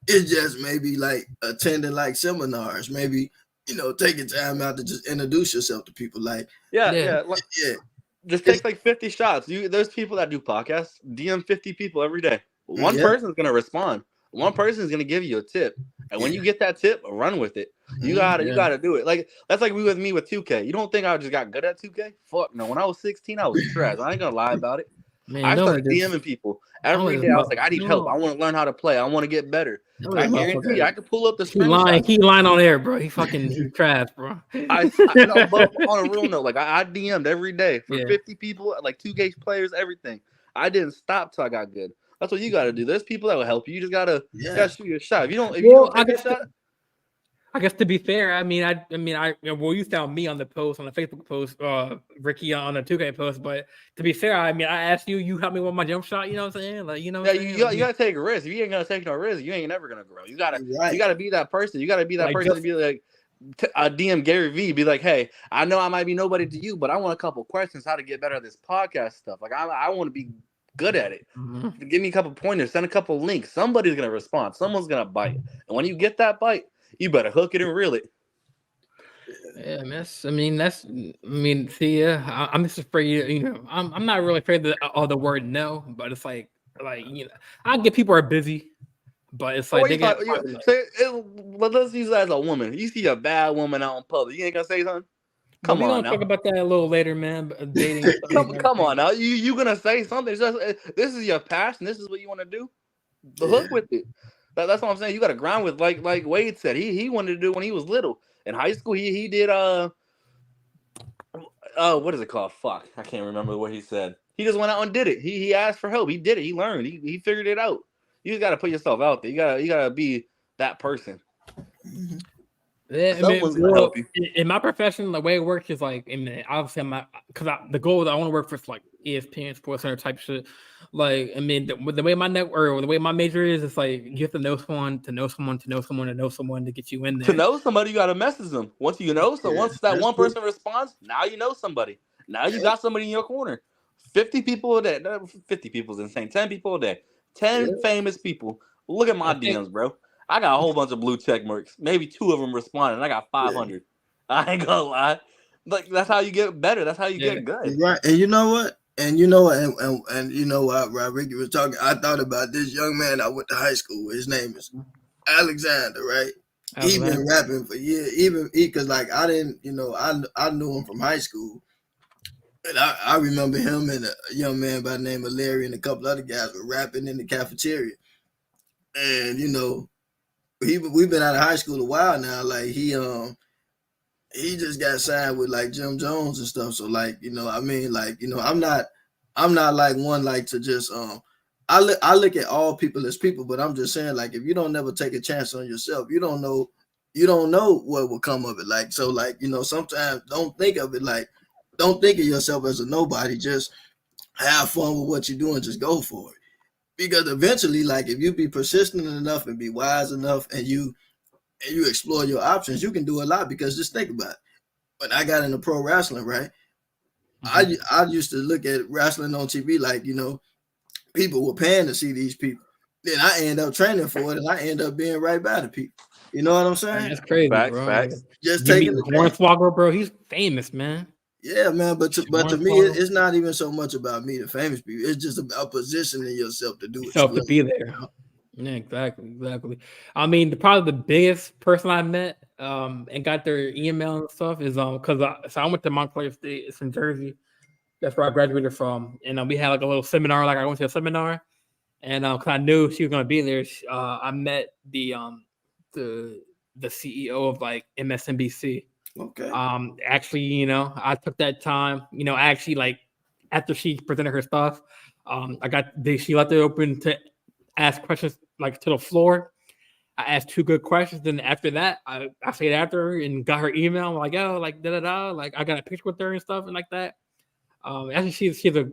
it's just maybe like attending like seminars, maybe, you know, taking time out to just introduce yourself to people, like, just take like 50 shots. There's people that do podcasts, DM 50 people every day. One person's gonna respond. One person is gonna give you a tip, and when you get that tip, run with it. You gotta do it. Like that's like with me with 2K. You don't think I just got good at 2K? Fuck no. When I was 16, I was trash. I ain't gonna lie about it. Man, I started DMing people every day. I was like, I need help. I want to learn how to play. I want to get better. I guarantee you, I could pull up the screen. He lying on air, bro. He trash, bro. I know, but on a real note, like I DM'd every day for 50 people, like 2K players, everything. I didn't stop till I got good. That's what you got to do. There's people that will help you. You just gotta shoot your shot. If you don't take a shot. I guess to be fair, I mean, you found me on the post, on the Facebook post, Ricky on the 2K post. But to be fair, I mean, I asked you helped me with my jump shot. You know what I'm saying? Like, you know, you gotta take a risk. If you ain't gonna take no risk, you ain't never gonna grow. You gotta be that person. You gotta be that person to be like, DM Gary V. Be like, hey, I know I might be nobody to you, but I want a couple questions how to get better at this podcast stuff. Like, I want to be good at it. Give me a couple pointers, send a couple links. Somebody's gonna respond. Someone's gonna bite. And when you get that bite, you better hook it and reel it. Yeah, I'm just afraid. You know, I'm not really afraid of the word no, but it's like you know, I get people are busy, but it's like let's use that as a woman. You see a bad woman out in public, you ain't gonna say something. We're gonna talk about that a little later, man. Dating. come on now. You gonna say something? This is your passion. This is what you want to do. The hook with it. That's what I'm saying. You got to grind with like Wade said. He wanted to do when he was little in high school. He did what is it called? Fuck, I can't remember what he said. He just went out and did it. He asked for help. He did it. He learned. He figured it out. You just got to put yourself out there. You gotta be that person. Yeah, someone's gonna help you. In my profession, the way it works is like, obviously, the goal is I want to work for like ESPN, Sports Center type shit. Like, I mean, the way my network or the way my major is, it's like you have to know someone to know someone to know someone to know someone to get you in there. To know somebody, you got to message them. Once you know, once that one person responds, now you know somebody. Now you got somebody in your corner. 50 people a day. 50 people is insane. 10 people a day. 10 famous people. Look at my DMs, bro. I got a whole bunch of blue check marks. Maybe 2 of them responded. I got 500. I ain't gonna lie. Like that's how you get better. That's how you get good. Right. And you know what? And you know what, while Ricky was talking, I thought about this young man I went to high school with. His name is Alexander, right? He been rapping for years. Even because like I didn't, I knew him from high school. And I remember him and a young man by the name of Larry and a couple other guys were rapping in the cafeteria. And we've been out of high school a while now. Like he just got signed with like Jim Jones and stuff. So like, I mean, like, I'm not like one like to just I look at all people as people, but I'm just saying, like, if you don't never take a chance on yourself, you don't know what will come of it. Like, so like, sometimes don't think of yourself as a nobody. Just have fun with what you do and just go for it. Because eventually, like, if you be persistent enough and be wise enough and you explore your options, you can do a lot. Because just think about it. When I got into pro wrestling, right? I used to look at wrestling on TV like, people were paying to see these people. Then I end up training for it and I end up being right by the people. You know what I'm saying? Man, that's crazy, Facts, bro. facts. Like, Just you taking meet the chance. Hornswoggle, bro. He's famous, man. Yeah, man. But to me, Hornswoggle. it's not even so much about me, the famous people. It's just about positioning yourself to do it. Yourself to be there. Yeah, exactly. I mean, probably the biggest person I met, and got their email and stuff is because I went to Montclair State, it's in Jersey. That's where I graduated from, and we had like a little seminar. Like I went to a seminar, and because I knew she was gonna be there, I met the CEO of like MSNBC. Okay. Actually, I took that time. Actually, like after she presented her stuff, she left it open to ask questions like to the floor. I asked 2 good questions. Then after that, I stayed after her and got her email. I'm like, yo, like da da da. Like I got a picture with her and stuff and like that. Actually, she's a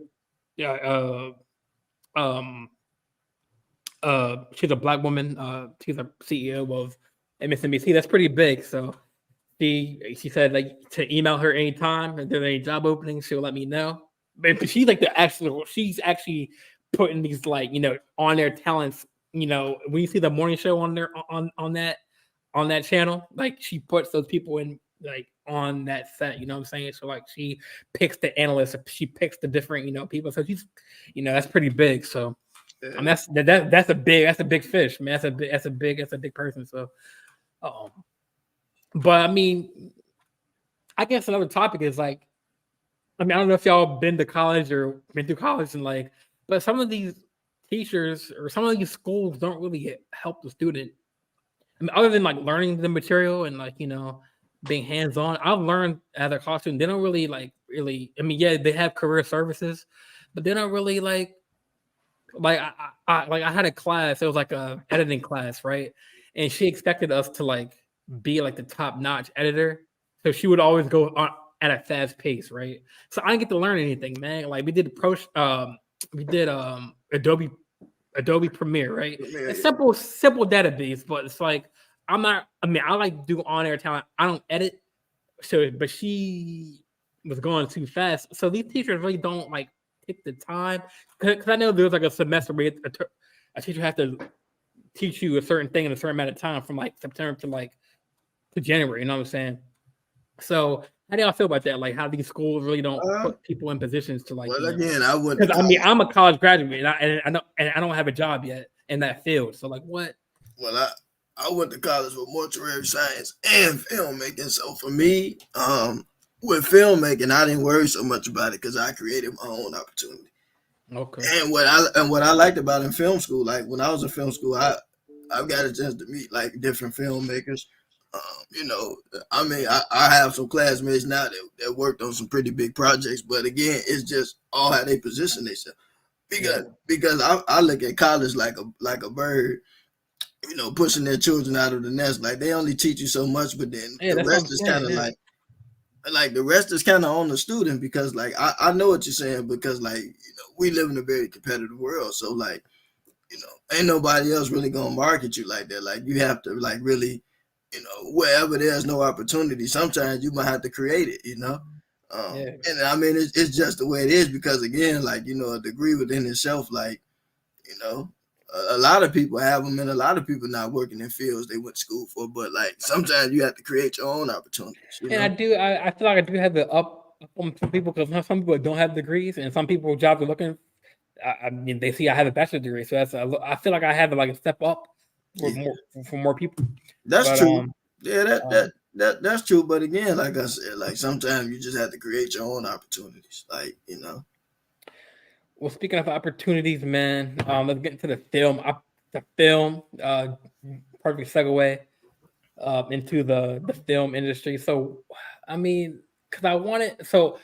black woman. She's a CEO of MSNBC. That's pretty big. So she said like to email her anytime if there's any job openings, she'll let me know. But she's like she's actually putting these like on their talents. When you see the morning show on there on that channel, like she puts those people in like on that set. You know what I'm saying? So like she picks the analysts, she picks the different people. So she's that's pretty big. So and that's a big fish, man. That's a big person. So, but I mean, I guess another topic is like, I don't know if y'all been to college or been through college and like, but some of these teachers or some of these schools don't really help the student. Other than like learning the material and like being hands on. I've learned as a college student, they don't really really. Yeah, they have career services, but they don't really like I had a class. It was like a editing class, right? And she expected us to like be like the top notch editor, so she would always go on at a fast pace, right? So I didn't get to learn anything, man. Like we did Adobe Premiere, right? It's simple database, but it's like I like do on air talent. I don't edit, but she was going too fast. So these teachers really don't like take the time because I know there's like a semester where a teacher has to teach you a certain thing in a certain amount of time from like September to January. You know what I'm saying? So how do y'all feel about that? Like how these schools really don't put people in positions to like. Well, again, I wouldn't. Because I'm a college graduate and I don't have a job yet in that field. So like what? Well, I went to college with mortuary science and filmmaking. So for me, with filmmaking, I didn't worry so much about it because I created my own opportunity. Okay. And what I liked about in film school, like when I was in film school, I've got a chance to meet like different filmmakers. I have some classmates now that worked on some pretty big projects, but again, it's just all how they position themselves. Because I look at college like a bird, pushing their children out of the nest. Like they only teach you so much, but then the rest is kind of like the rest is kind of on the student because like I know what you're saying because like we live in a very competitive world, so like ain't nobody else really gonna market you like that. Like you have to like really. Wherever there's no opportunity, sometimes you might have to create it, And I mean, it's just the way it is because again, like, a degree within itself, like, a lot of people have them and a lot of people not working in fields they went to school for, but like sometimes you have to create your own opportunities. I feel like I do have the up on some people because some people don't have degrees and some people jobs are looking. They see I have a bachelor's degree, so I feel like I have like a step up for more people. That's true. Yeah, That's true, but again, like I said, like sometimes you just have to create your own opportunities. Like, you know. Well, speaking of opportunities, man, let's get into the film. The film, perfect segue into the film industry. So, I mean, because I wanted, so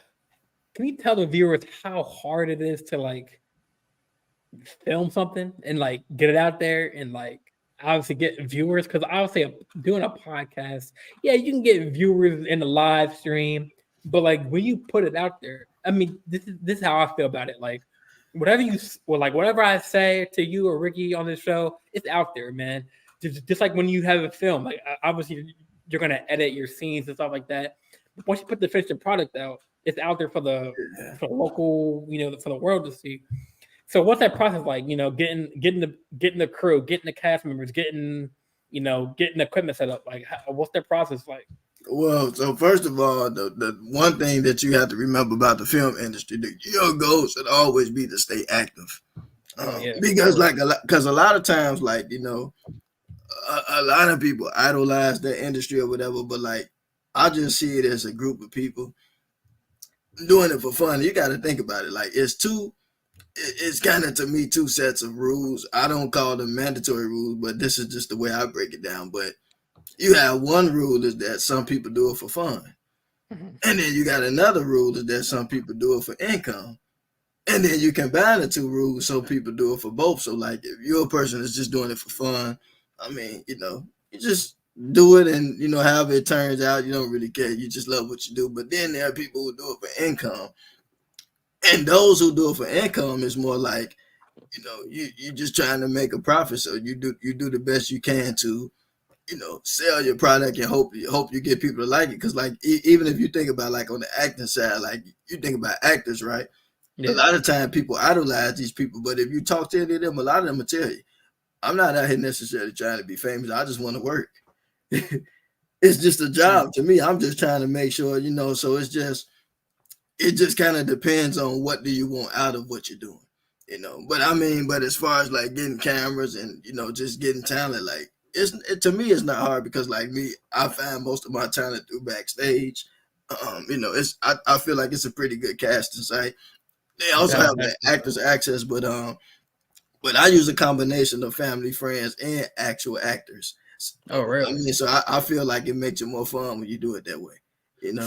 can you tell the viewers how hard it is to like film something and like get it out there and like obviously get viewers? Because obviously doing a podcast, yeah, you can get viewers in the live stream, but like when you put it out there, I mean, this is how I feel about it. Like whatever I say to you or Ricky on this show, it's out there, man. Just like when you have a film, like obviously you're gonna edit your scenes and stuff like that. But once you put the finished product out, it's out there for the local, for the world to see. So what's that process like? Getting the crew, getting the cast members, getting the equipment set up. Like, what's that process like? Well, so first of all, the one thing that you have to remember about the film industry, your goal should always be to stay active. Because a lot of times, like, a lot of people idolize the industry or whatever, but like I just see it as a group of people doing it for fun. You got to think about it. Like it's kind of to me two sets of rules. I don't call them mandatory rules, but this is just the way I break it down. But you have one rule is that some people do it for fun. And then you got another rule is that some people do it for income. And then you combine the two rules so people do it for both. So like if you're a person that's just doing it for fun, I mean, you just do it and however it turns out, you don't really care. You just love what you do. But then there are people who do it for income. And those who do it for income is more like, you just trying to make a profit. So you do the best you can to, sell your product and hope you get people to like it. Because like even if you think about like on the acting side, like you think about actors, right? Yeah. A lot of time people idolize these people, but if you talk to any of them, a lot of them will tell you, I'm not out here necessarily trying to be famous. I just want to work. It's just a job to me. I'm just trying to make sure, so it just kind of depends on what do you want out of what you're doing, but as far as like getting cameras and, just getting talent, like to me, it's not hard because like me, I find most of my talent through backstage. I feel like it's a pretty good casting site. They also have the actors access, but I use a combination of family, friends, and actual actors. Oh, really? I mean, so I feel like it makes it more fun when you do it that way.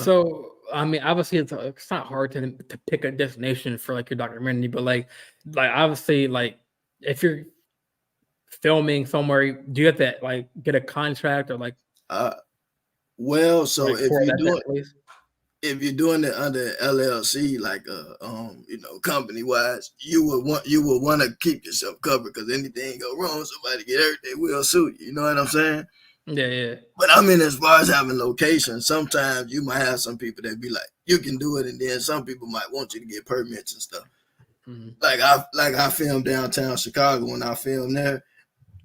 So I mean, obviously it's not hard to pick a destination for like your documentary, but like obviously like if you're filming somewhere, do you have to like get a contract or like? Well, so like if you're doing it under LLC, like company wise, you would want to keep yourself covered because anything go wrong, somebody get hurt, they will sue you. You know what I'm saying? Yeah. But I mean, as far as having locations, sometimes you might have some people that be like, you can do it, and then some people might want you to get permits and stuff. Mm-hmm. Like I filmed downtown Chicago. When I filmed there,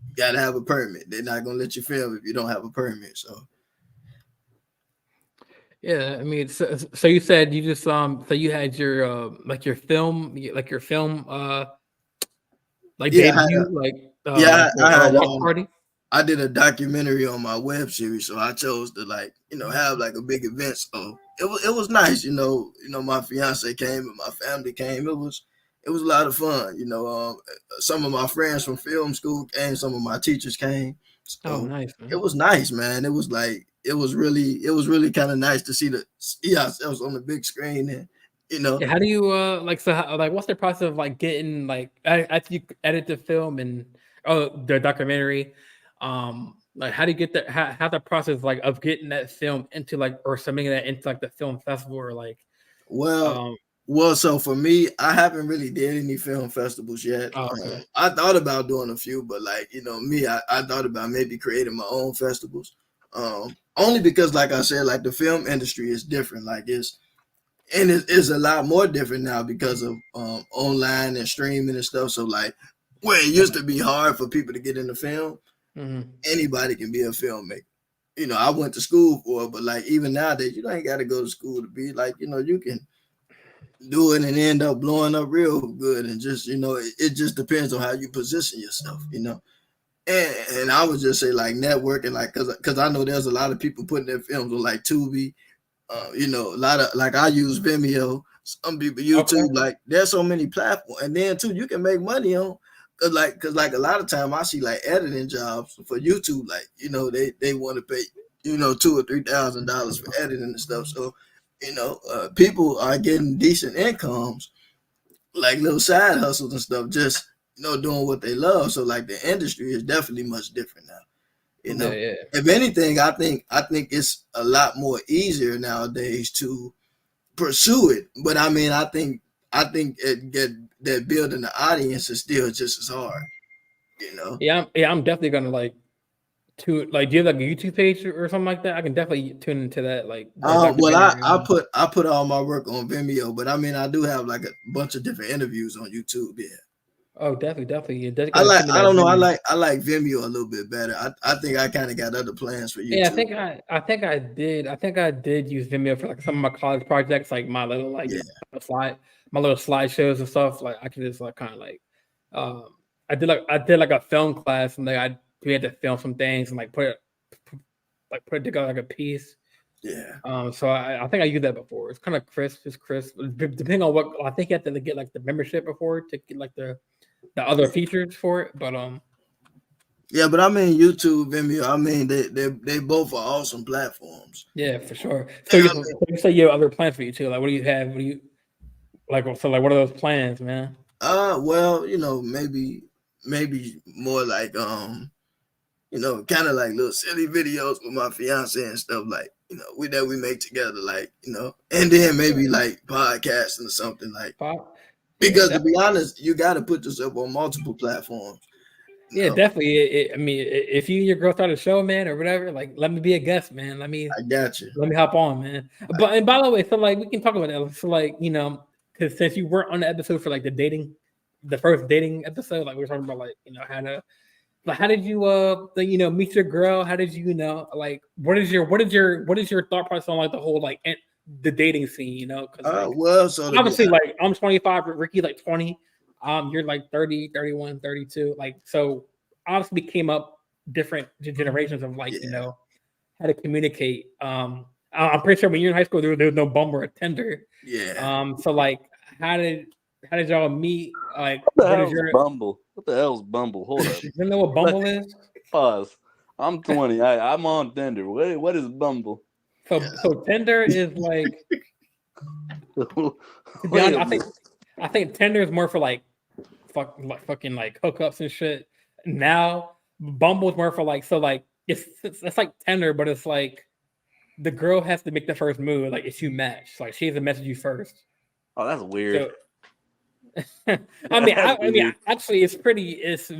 you gotta have a permit. They're not gonna let you film if you don't have a permit. So. Yeah, I mean, so you said you just so you had your like your film like debut, I had watch party. I did a documentary on my web series, so I chose to like have like a big event. So it was nice, my fiance came and my family came. It was a lot of fun, some of my friends from film school came, some of my teachers came. So nice, man. It was nice, man. It was like it was really kind of nice to see ourselves on the big screen and Yeah, how do you what's the process of like getting like after you edit the film and the documentary, like how do you get that how the process like of getting that film into like or submitting that into like the film festival or like so for me, I haven't really did any film festivals yet. Okay. I thought about doing a few, but like me, I thought about maybe creating my own festivals. Only because like I said, like the film industry is different. Like it's a lot more different now because of online and streaming and stuff. So like where it used to be hard for people to get into film, anybody can be a filmmaker. I went to school for it, but like even nowadays, you ain't got to go to school to be like, you can do it and end up blowing up real good. And just, it just depends on how you position yourself, And And I would just say like networking, like because I know there's a lot of people putting their films on like Tubi. You know, a lot of like I use Vimeo. Some people YouTube. Okay. Like there's so many platforms, and then too you can make money on. Cause like a lot of time I see like editing jobs for YouTube. Like you know they want to pay $2,000 or $3,000 for editing and stuff. So people are getting decent incomes, like little side hustles and stuff, just doing what they love. So like the industry is definitely much different now. Yeah. If anything, I think it's a lot more easier nowadays to pursue it. But I mean, I think that building the audience is still just as hard. Yeah, I'm definitely gonna like do you have like a YouTube page or something like that? I can definitely tune into that. Like the Well, documentary. I put all my work on Vimeo, but I mean, I do have like a bunch of different interviews on YouTube. Yeah. Oh, definitely. You definitely I gotta like. send me I that don't know. video. I like Vimeo a little bit better. I think I kind of got other plans for Yeah, YouTube. I think I did use Vimeo for like some of my college projects, like my little like Yeah. my little slideshows and stuff. Like I could just like kind of like I did like a film class and like we had to film some things and like put it together like a piece. Yeah. So I think I used that before. It's kind of crisp. It's crisp. Depending on what I think you have to get like the membership before to get like the other features for it. But Yeah, but I mean YouTube, Vimeo. I mean they both are awesome platforms. yeah, for sure. So And you say you have other plans for you too. Like, what do you have? What do you like? So like, what are those plans, man? well, maybe more like kind of like little silly videos with my fiance and stuff like we make together, like and then maybe like podcasting or something like. Pop? Because Yeah, to be honest, you got to put yourself on multiple platforms. yeah, definitely. I mean, if you and your girl start a show, man, or whatever, like, let me be a guest, man. Let me I got you. hop on, man. But and by the way, so like, we can talk about that. So like, because since you weren't on the episode for like the first dating episode, like we were talking about like how did you meet your girl? How did you like what is your thought process on like the whole like the dating scene? Because Well, so obviously like I'm 25, Ricky like 20, you're like 30, 31, 32. Like so obviously we came up different generations of like how to communicate. I'm pretty sure when you're in high school there was no Bumble or Tinder. yeah. So like how did y'all meet? Like What the what is hell's your Bumble? What the hell's Bumble? Hold up. you know what Bumble is? Pause. I'm 20. I'm on Tinder. What is Bumble? So Tinder is like to be honest, I think Tinder is more for like fucking like hookups and shit. Now Bumble is more for like it's like Tinder, but it's like the girl has to make the first move. Like if you match, like she has to message you first. Oh, that's weird. So, I mean, actually, it's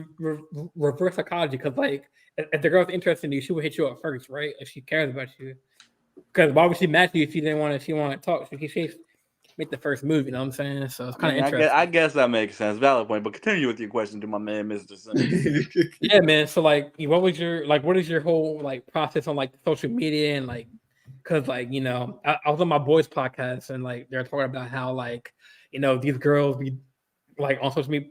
reverse psychology because like if the girl's interested in you, she will hit you up first, right? If she cares about you, because why would she match you if she didn't want to? She want to talk. She make the first move. You know what I'm saying? So it's kind of interesting. I guess that makes sense. Valid point. But continue with your question to my man, Mr. Simmons. Yeah, man. So like, what is your whole like process on like social media and like, because like I was on my boys podcast and like they're talking about how like these girls be like on social media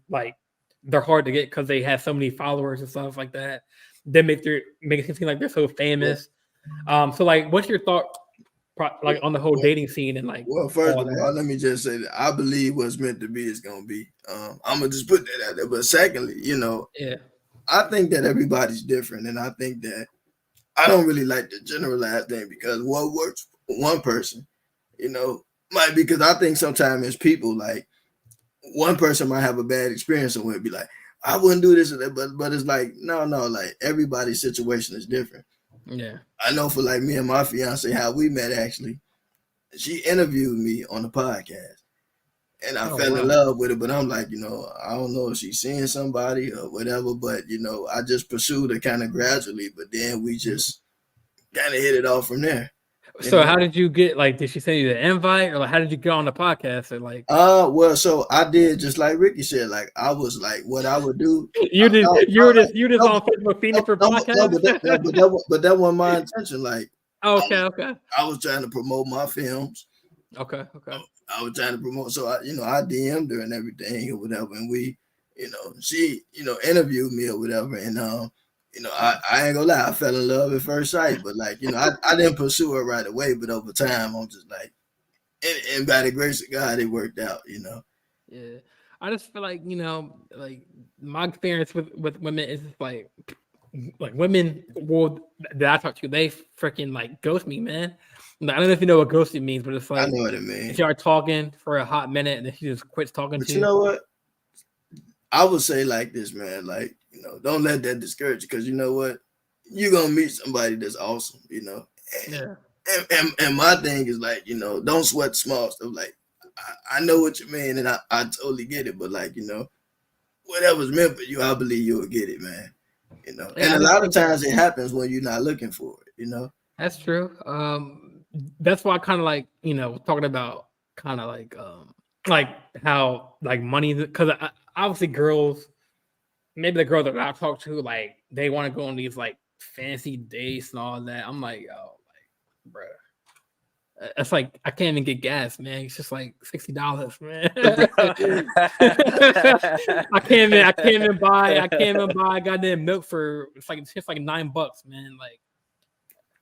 like they're hard to get because they have so many followers and stuff like that. They make it seem like they're so famous. So like, what's your thought like on the whole dating scene and like? Well, first of all, let me just say that I believe what's meant to be is gonna be. I'm gonna just put that out there. But secondly, yeah, I think that everybody's different, and I think that I don't really like the generalized thing because what works for one person, might be because I think sometimes as people like one person might have a bad experience and would be like, I wouldn't do this or that, but it's like no, like everybody's situation is different. yeah. I know for like me and my fiance how we met actually. She interviewed me on the podcast and I fell in love with it, but I'm like, I don't know if she's seeing somebody or whatever, but I just pursued her kind of gradually, but then we just kind of hit it off from there. So how did you get like? Did she send you the invite, or like how did you get on the podcast? Or like, well, so I did just like Ricky said. Like I was like, what I would do. You just on Facebook feeding for podcasts. But that wasn't my intention. Like, okay. I was trying to promote my films. Okay. I was trying to promote, so I DM'd her and everything or whatever, and we she, interviewed me or whatever, and I ain't gonna lie, I fell in love at first sight, but like, I didn't pursue her right away, but over time, I'm just like, and by the grace of God, it worked out, Yeah, I just feel like like my experience with women is just like women that I talk to, they freaking like ghost me, man. Like, I don't know if you know what ghosting means, but it's I like know what it you means. start talking for a hot minute and then she just quits talking But to you you. know what? I would say like this, man. Like, don't let that discourage you, because you know what? You're gonna meet somebody that's awesome, Yeah. And my thing is like, don't sweat small stuff. Like, I know what you mean, and I totally get it, but like, whatever's meant for you, I believe you'll get it, man. Yeah, And a lot of times it happens when you're not looking for it, that's true. That's why I kind of like, talking about kind of like how like money, because obviously girls, maybe the girls that I talk to, like they want to go on these like fancy dates and all that. I'm like, yo, like, bro, it's like I can't even get gas, man. It's just like $60, man. I can't even buy goddamn milk for it's like $9, man. Like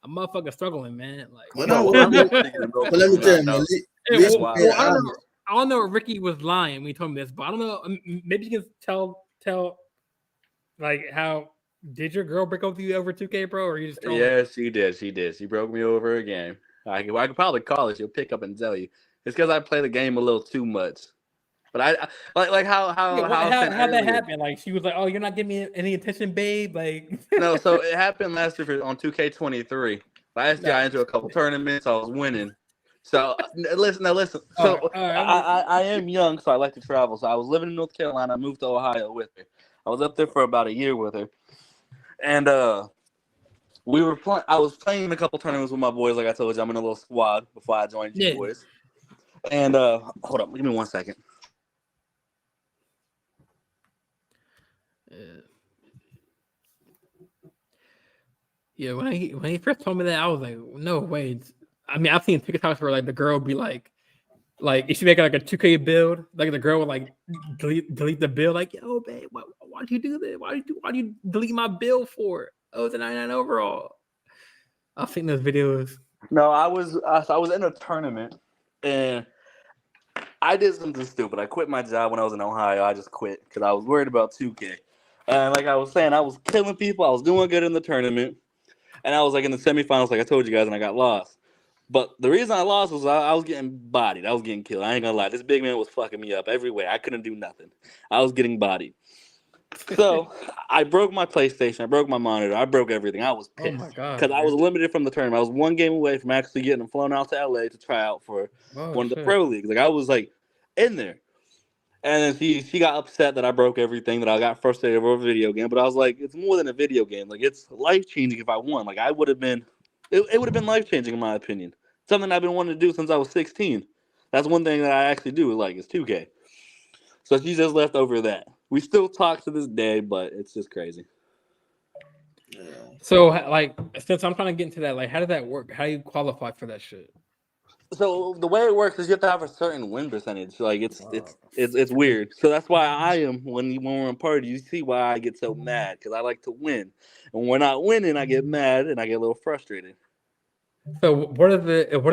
a motherfucker struggling, man. Like, Well, No, no, I'm well, not thinking about let me tell you, man. no. At hey, least Wow. being I don't know. honest. I don't know if Ricky was lying when he told me this, but I don't know. Maybe you can tell like how did your girl break up with you over 2K, bro, or you just trolling? Yeah, she did. She did. She broke me over a game. I could probably call her. She'll pick up and tell you. It's because I play the game a little too much. But I like how Yeah, I was saying how that earlier. happened? Like she was like, "Oh, you're not giving me any attention, babe." Like, No, so it happened last year on 2K23. Last year I no. entered a couple tournaments. I was winning. So listen. All So right, I am young, so I like to travel. So I was living in North Carolina. I moved to Ohio with her. I was up there for about a year with her, and we were playing. I was playing a couple tournaments with my boys. Like I told you, I'm in a little squad before I joined you yeah. boys. And hold up, give me 1 second. Yeah, when he first told me that, I was like, no way. I mean, I've seen TikToks where like the girl would be like if she make like a 2K build, like the girl would like delete the build, like, yo, babe, why'd you do this? Why do you delete my build for? Oh, it's a 99 overall. I've seen those videos. No, I was in a tournament, and I did something stupid. I quit my job when I was in Ohio. I just quit because I was worried about 2K. And like I was saying, I was killing people. I was doing good in the tournament, and I was like in the semifinals, like I told you guys, and I got lost. But the reason I lost was I was getting bodied. I was getting killed. I ain't gonna lie. This big man was fucking me up every way. I couldn't do nothing. I was getting bodied. So I broke my PlayStation. I broke my monitor. I broke everything. I was Oh pissed my god, because I was man. limited from the tournament. I was one game away from actually getting flown out to LA to try out for Oh one of the shit. pro leagues. Like I was like in there. And then she got upset that I broke everything, that I got frustrated over a video game. But I was like, it's more than a video game. Like it's life changing if I won. Like I would have been, it would have been life changing in my opinion. Something I've been wanting to do since I was 16. That's one thing that I actually do. Like is 2K. So she just left over that. We still talk to this day, but it's just crazy. Yeah. So like, since I'm trying to get into that, like, how does that work? How do you qualify for that shit? So the way it works is you have to have a certain win percentage. Like it's Wow. it's weird. So that's why I am when we're in party. You see why I get so mad because I like to win, and when we're not winning, I get mad and I get a little frustrated. So what do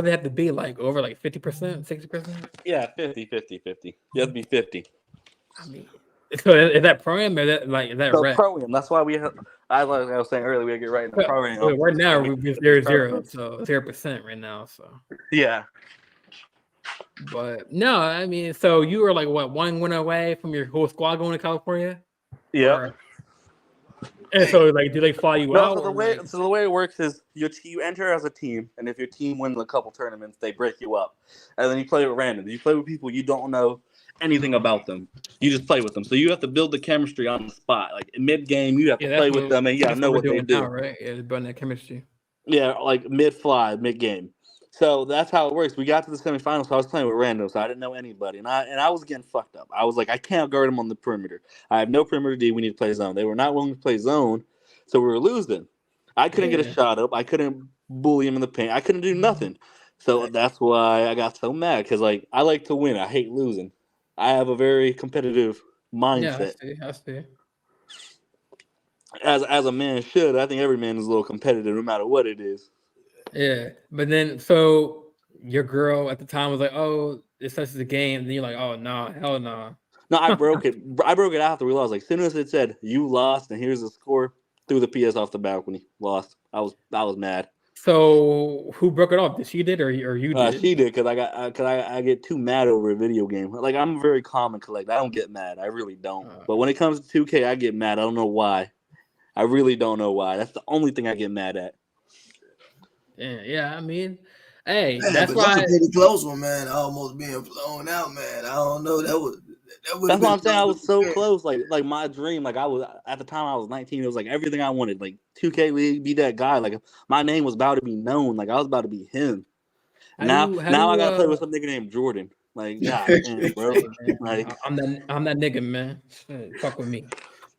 they have to be like over like 50%, 60%? Yeah, 50. You have to be 50. I mean, so is that prime or is that So rec? pro-am. That's why we have. Like I was saying earlier, we get right in the program. Well, right now So we we're get these 0-0, tournaments. so 0% right now. So, Yeah. but no, I mean, so you were like what, one win away from your whole squad going to California? Yep. Or, and so like, do they fly you No, out? so the way it works is you enter as a team, and if your team wins a couple tournaments, they break you up, and then you play with random. You play with people you don't know anything about them. You just play with them, so you have to build the chemistry on the spot. Like mid game, you have to play with them, and you gotta that's know what we're what they doing now, do. right? Yeah, building that chemistry. Yeah, like mid fly, mid game. So that's how it works. We got to the semifinals, so I was playing with random, so I didn't know anybody, and I was getting fucked up. I was like, I can't guard them on the perimeter. I have no perimeter D. We need to play zone. They were not willing to play zone, so we were losing. I couldn't get a shot up. I couldn't bully him in the paint. I couldn't do nothing. So that's why I got so mad because like I like to win. I hate losing. I have a very competitive mindset. I see. As a man should. I think every man is a little competitive, no matter what it is. Yeah, but then so your girl at the time was like, "Oh, it's such a game." Then you're like, "Oh no, hell no." No, I broke it. I broke it after we lost. Like, as soon as it said you lost and here's the score, threw the PS off the balcony. Lost. I was mad. So who broke it off? Did she did or you did? She did because I get too mad over a video game. Like, I'm very calm and collect. I don't get mad. I really don't. But when it comes to 2K, I get mad. I don't know why. I really don't know why. That's the only thing I get mad at. Yeah. I mean, hey, Man, that's but why. that's a pretty close one, man. Almost being blown out, man. I don't know. That would. That's what I'm saying. I was so close. Like my dream. Like, I was at the time I was 19. It was like everything I wanted. Like 2K League, be that guy. Like, my name was about to be known. Like, I was about to be him. Now I gotta play with some nigga named Jordan. Like, God damn, bro. Hey, man, Like, I'm that nigga, man. Fuck with me.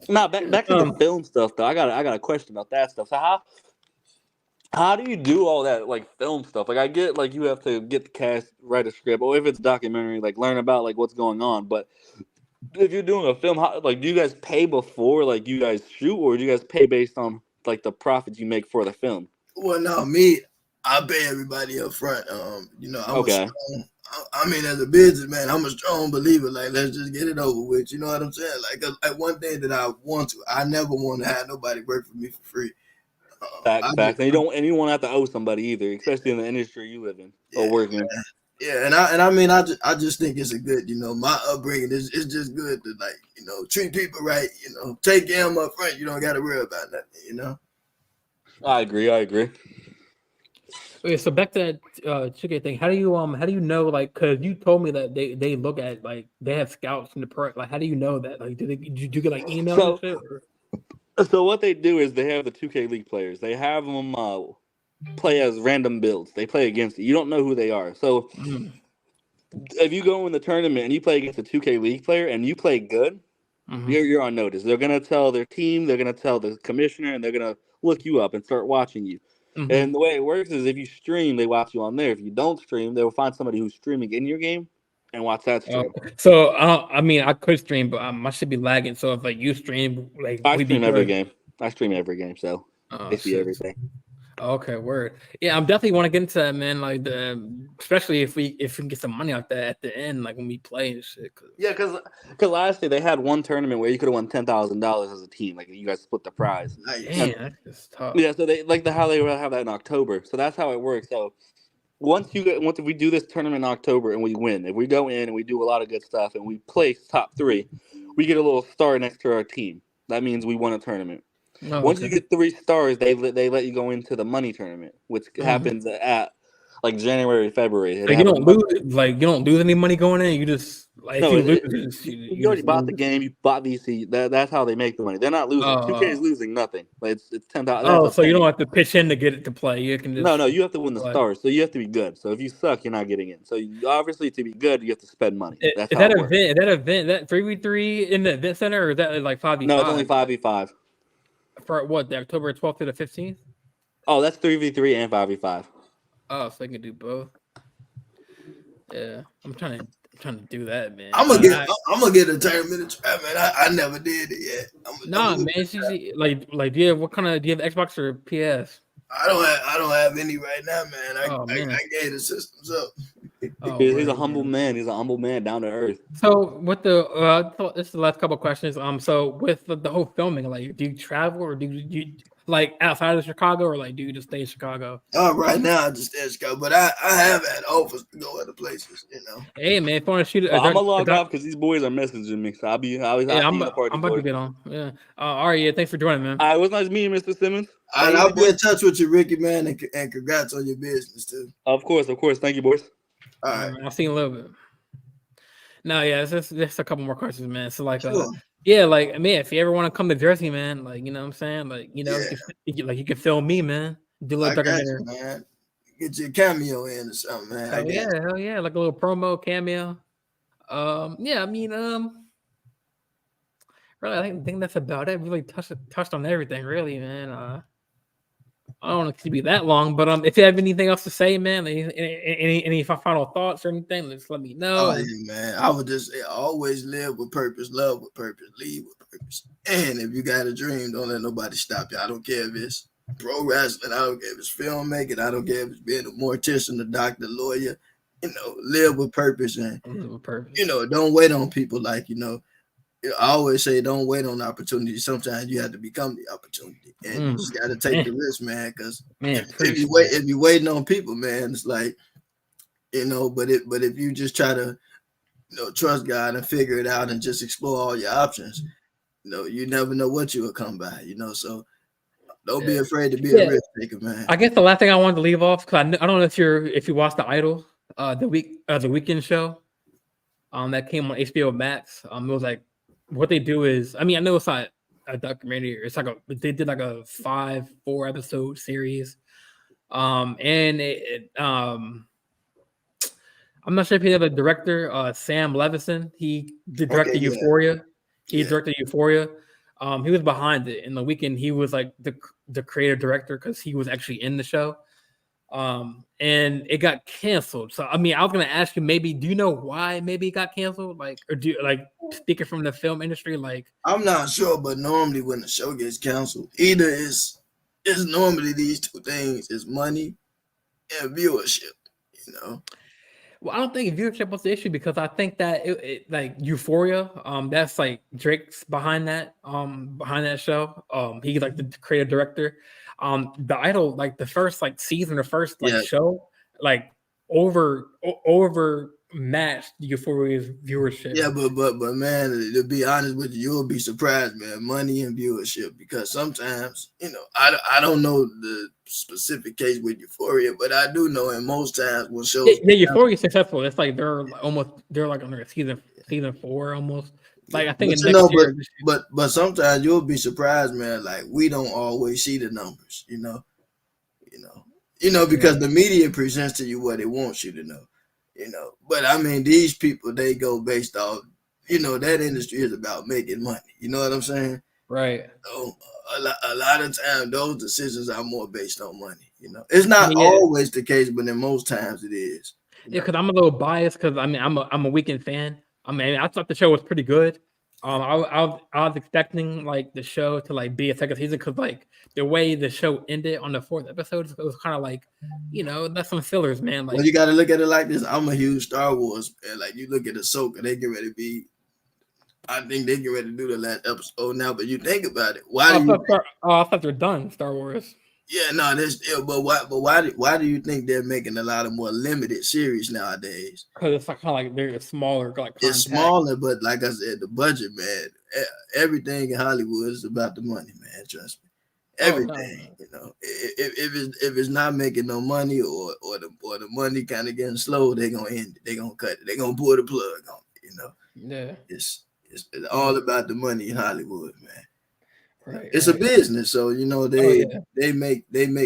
nah, back to the film stuff though. I got a question about that stuff. So how do you do all that like film stuff? Like, I get like you have to get the cast, write a script, or if it's documentary, like learn about like what's going on. But if you're doing a film, like do you guys pay before like you guys shoot, or do you guys pay based on like the profits you make for the film? Well, no, me, I pay everybody up front. I'm a strong. I mean, as a businessman, I'm a strong believer. Like, let's just get it over with. You know what I'm saying? Like one thing that I never want to have nobody work for me for free. Fact. And you don't have to owe somebody either, especially in the industry you live in or work in. Yeah, and I just think it's a good, my upbringing is just good to treat people right, take care of them up front. You don't got to worry about nothing, I agree. Okay, so back to that 2K thing. How do you know, like, because you told me that they look at like they have scouts in the pro. Like, how do you know that? Like, did you get like emails and shit? So what they do is they have the 2K League players. They have them play as random builds. They play against you. You don't know who they are. So if you go in the tournament and you play against a 2K League player and you play good, you're on notice. They're gonna tell their team. They're gonna tell the commissioner, and they're gonna look you up and start watching you. And the way it works is if you stream, they watch you on there. If you don't stream, they will find somebody who's streaming in your game and watch that stream. So I could stream, but I should be lagging. So if like you stream, like I stream every game. So they see everything. Okay, word. Yeah, I'm definitely want to get into that, man. Like especially if we can get some money out there at the end, like when we play and shit. Because last year they had one tournament where you could have won $10,000 as a team. Like you guys split the prize. Damn, that's just tough. Yeah, so they how they have that in October. So that's how it works. So once if we do this tournament in October and we win, if we go in and we do a lot of good stuff and we place top 3, we get a little star next to our team. That means we won a tournament. Once you get 3 stars, they let you go into the money tournament, which happens at like January, February. So you don't lose any money going in. You just like you already bought the game. You bought VC. That's how they make the money. They're not losing. 2K is losing nothing. Like it's $10,000. Oh, so you don't have to pitch in to get it to play. You can just no. You have to win the stars. So you have to be good. So if you suck, you're not getting in. So obviously to be good, you have to spend money. That's is how that it works. event? Is that event that 3v3 in the event center, or is that like 5v5? No, it's only 5v5. For what, the October 12th to the 15th? Oh, that's 3v3 and 5v5. Oh, so I can do both. Yeah, I'm trying to do that, man. I'm gonna get a tournament of trap, man. I never did it yet. Man. It's usually, like do you have Xbox or PS? I don't have any right now, man. I gave the systems up. He's a humble man. He's a humble man, down to earth. So with the this is the last couple of questions. So with the whole filming, like, do you travel or do you like outside of Chicago, or like do you just stay in Chicago? Right now I just stay in Chicago, but I have had offers to go other places. Hey man, if I want to shoot, I'm gonna log off because these boys are messaging me. So I'm about to get on. Yeah. All right. Yeah. Thanks for joining, man. It was nice meeting Mr. Simmons. I'll be in touch with you, Ricky, man, and congrats on your business too. Of course. Thank you, boys. All right. I'll see you in a little bit. No, yeah, it's just a couple more questions, man. So like, Sure. yeah, like, man, if you ever want to come to Jersey, man, like, you know what I'm saying, like, you can film me, man. Do a little documentary, man. Get your cameo in or something, man. Hell yeah, like a little promo cameo. Yeah, I mean, really, I think that's about it. Really touched on everything, really, man. I don't want it to be that long, but if you have anything else to say, man, any final thoughts or anything, just let me know. Oh yeah, man. I would just say always live with purpose, love with purpose, lead with purpose. And if you got a dream, don't let nobody stop you. I don't care if it's pro wrestling, I don't care if it's filmmaking, I don't care if it's being a mortician, a doctor, lawyer. Live with purpose and don't wait on people. Like, I always say don't wait on opportunity. Sometimes you have to become the opportunity. And you just gotta take the risk, man. Because if you waiting on people, man, it's like, but if you just try to trust God and figure it out and just explore all your options, you never know what you will come by, so don't be afraid to be a risk taker, man. I guess the last thing I wanted to leave off, because I don't know if you watched The Idol, the weekend show, that came on HBO Max. It was like, what they do is, I know it's not a documentary. It's like they did like a 4 episode series, and I'm not sure if you have a director, Sam Levinson. He directed Euphoria. He directed Euphoria. He was behind it. In the weekend, he was like the creative director because he was actually in the show. And it got canceled. So I was gonna ask you, maybe do you know why maybe it got canceled? Like, or do you, like, speaking from the film industry, like, I'm not sure, but normally when the show gets canceled, either it's normally these two things: is money and viewership. Well, I don't think viewership was the issue because I think that like Euphoria, that's like Drake's behind that show. He's like the creative director. The Idol, like the first season, the first show, like over matched Euphoria's viewership. Yeah, but man, to be honest with you, you'll be surprised, man. Money and viewership, because sometimes, I don't know the specific case with Euphoria, but I do know in most times when shows Euphoria is successful. It's like they're like on season 4 almost. Like I think next year. But sometimes you'll be surprised, man. Like we don't always see the numbers, because the media presents to you what it wants you to know. But these people, they go based off, that industry is about making money. You know what I'm saying? Right. So a lot of times those decisions are more based on money. It's not always the case, but in most times it is. Yeah, because I'm a little biased because I'm a weekend fan. I thought the show was pretty good. I was expecting like the show to like be a second season because like the way the show ended on the 4th episode, it was kind of like, that's some fillers, man. Like, well, you got to look at it like this. I'm a huge Star Wars fan. Like you look at Ahsoka, they get ready to be. I think they get ready to do the last episode now. But you think about it, I thought they're done, Star Wars. Yeah, no, why do you think they're making a lot of more limited series nowadays? Because it's like kind of like they're smaller, like it's smaller, but like I said, the budget, man, everything in Hollywood is about the money, man. Trust me, everything. If it's not making no money or the money kind of getting slow, they're gonna end it. They're gonna cut it. They're gonna pull the plug on it. Yeah, it's all about the money in Hollywood, man. Right, it's a business, so they make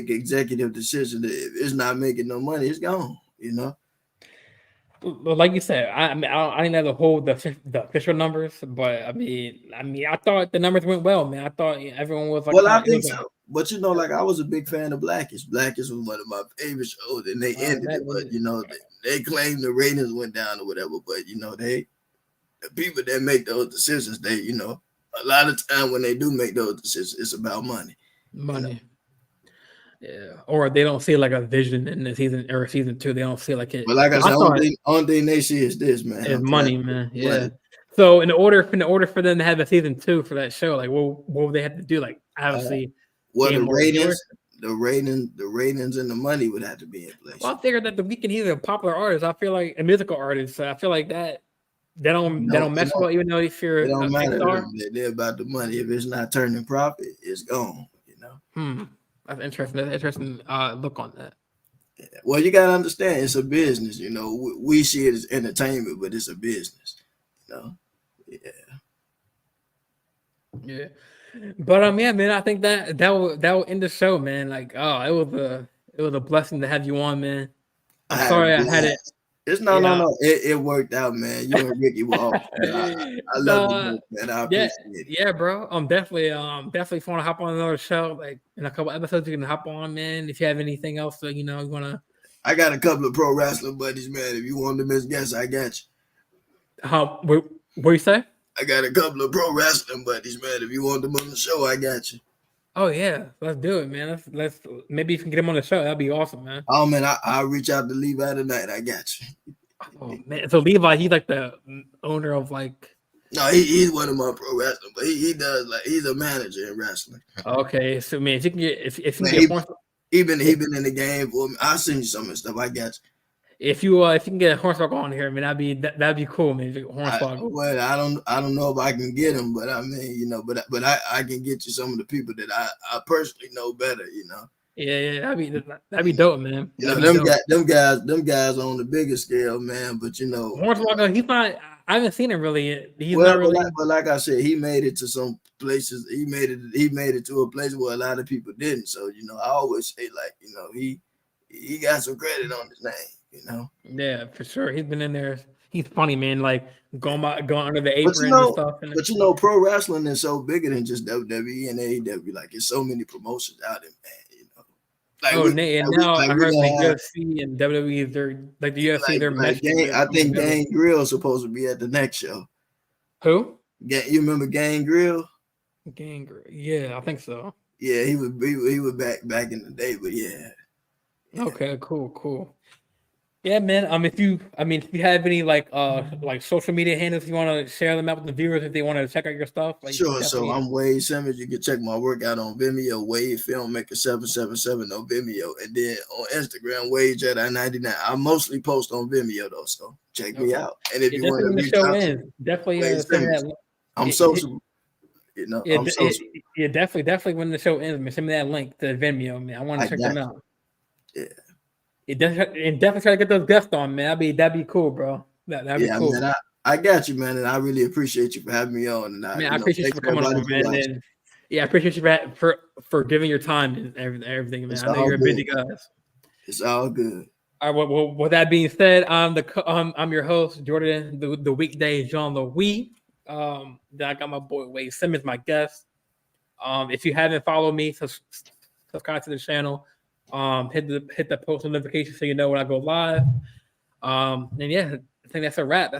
executive decisions. If it's not making no money, it's gone. Like you said, I didn't have the official numbers, but I thought the numbers went well, man. I thought everyone was like, well, I think so. But like I was a big fan of Blackish. Blackish was one of my favorite shows, and they ended it. But they claim the ratings went down or whatever. But the people that make those decisions, they a lot of time when they do make those decisions, it's about money. Yeah, or they don't see like a vision in the season 2. They don't see like it. But like I said, only thing they see is this, man. It's money, man. Yeah. Money. So in order for them to have a season 2 for that show, like what would they have to do? Like obviously, the ratings and the money would have to be in place. Well, I figured that The Weeknd, he's a popular artist. I feel like a musical artist. So I feel like that. They don't mess well, even though if you're it don't matter. They're about the money. If it's not turning profit, it's gone. That's interesting. That's interesting look on that. Yeah. Well, you gotta understand, it's a business. We see it as entertainment, but it's a business. Yeah. But yeah, man. I think that will end the show, man. Like, it was a blessing to have you on, man. I'm sorry I had it. It's no. It worked out, man. You and Ricky were off, man. I love you, man. I appreciate it. Yeah, bro. Definitely if you want to hop on another show, like in a couple episodes, you can hop on, man. If you have anything else that you wanna. I got a couple of pro wrestling buddies, man. If you want to miss guests, I got you. What you say? I got a couple of pro wrestling buddies, man. If you want them on the show, I got you. Oh yeah, let's do it, man. Let's maybe if you can get him on the show, that'd be awesome, man. Oh man, I'll reach out to Levi tonight. I got you. Oh man, so Levi, he's like the owner of like. No, he's one of my pro wrestling, but he does like he's a manager in wrestling. Okay, so man, if you can get if you can get he been in the game for me. I'll send you some of the stuff. I got you. If you can get Hornswoggle on here, I mean that'd be cool, man. Hornswoggle. Well, I don't know if I can get him, but I mean, but I can get you some of the people that I personally know better, Yeah, that'd be dope, man. Them guys on the bigger scale, man. But Hornswoggle, he's not. I haven't seen him really. He's not really. But like I said, he made it to some places. He made it to a place where a lot of people didn't. So I always say he got some credit on his name. Yeah, for sure. He's been in there. He's funny, man. Like going under the apron and stuff. But pro wrestling is so bigger than just WWE and AEW. Like, there's so many promotions out there, man. Now I heard the UFC and WWE, they're like the UFC, they're meshing. I think Gang Grill is supposed to be at the next show. Who? You remember Gang Grill? Gang Grill, yeah, I think so. Yeah, he was back in the day, but yeah. Okay, cool. Yeah, man. If you have any like social media handles, if you want to share them out with the viewers, if they want to check out your stuff, sure. So I'm Wade Simmons. You can check my workout on Vimeo, Wade Filmmaker 777 on Vimeo, and then on Instagram, Wade Jedi 99. I mostly post on Vimeo though, so check me out. And if you want to reach out, definitely send that. I'm social. I'm social. Yeah, definitely. When the show ends, send me that link to Vimeo, man. I want to check them out. Yeah. Definitely try to get those guests on, man. That'd be cool, bro. That'd be cool. Man, I got you, man, and I really appreciate you for having me on. And I appreciate you for coming on, man. And, I appreciate you for giving your time and everything, man. I know you're a busy guy. It's all good. All right. Well, with that being said, I'm your host, Jordan, the weekday Jean-Louis. Then I got my boy Wade Simmons, my guest. If you haven't followed me, subscribe to the channel. Hit the post notification so you know when I go live. And yeah, I think that's a wrap.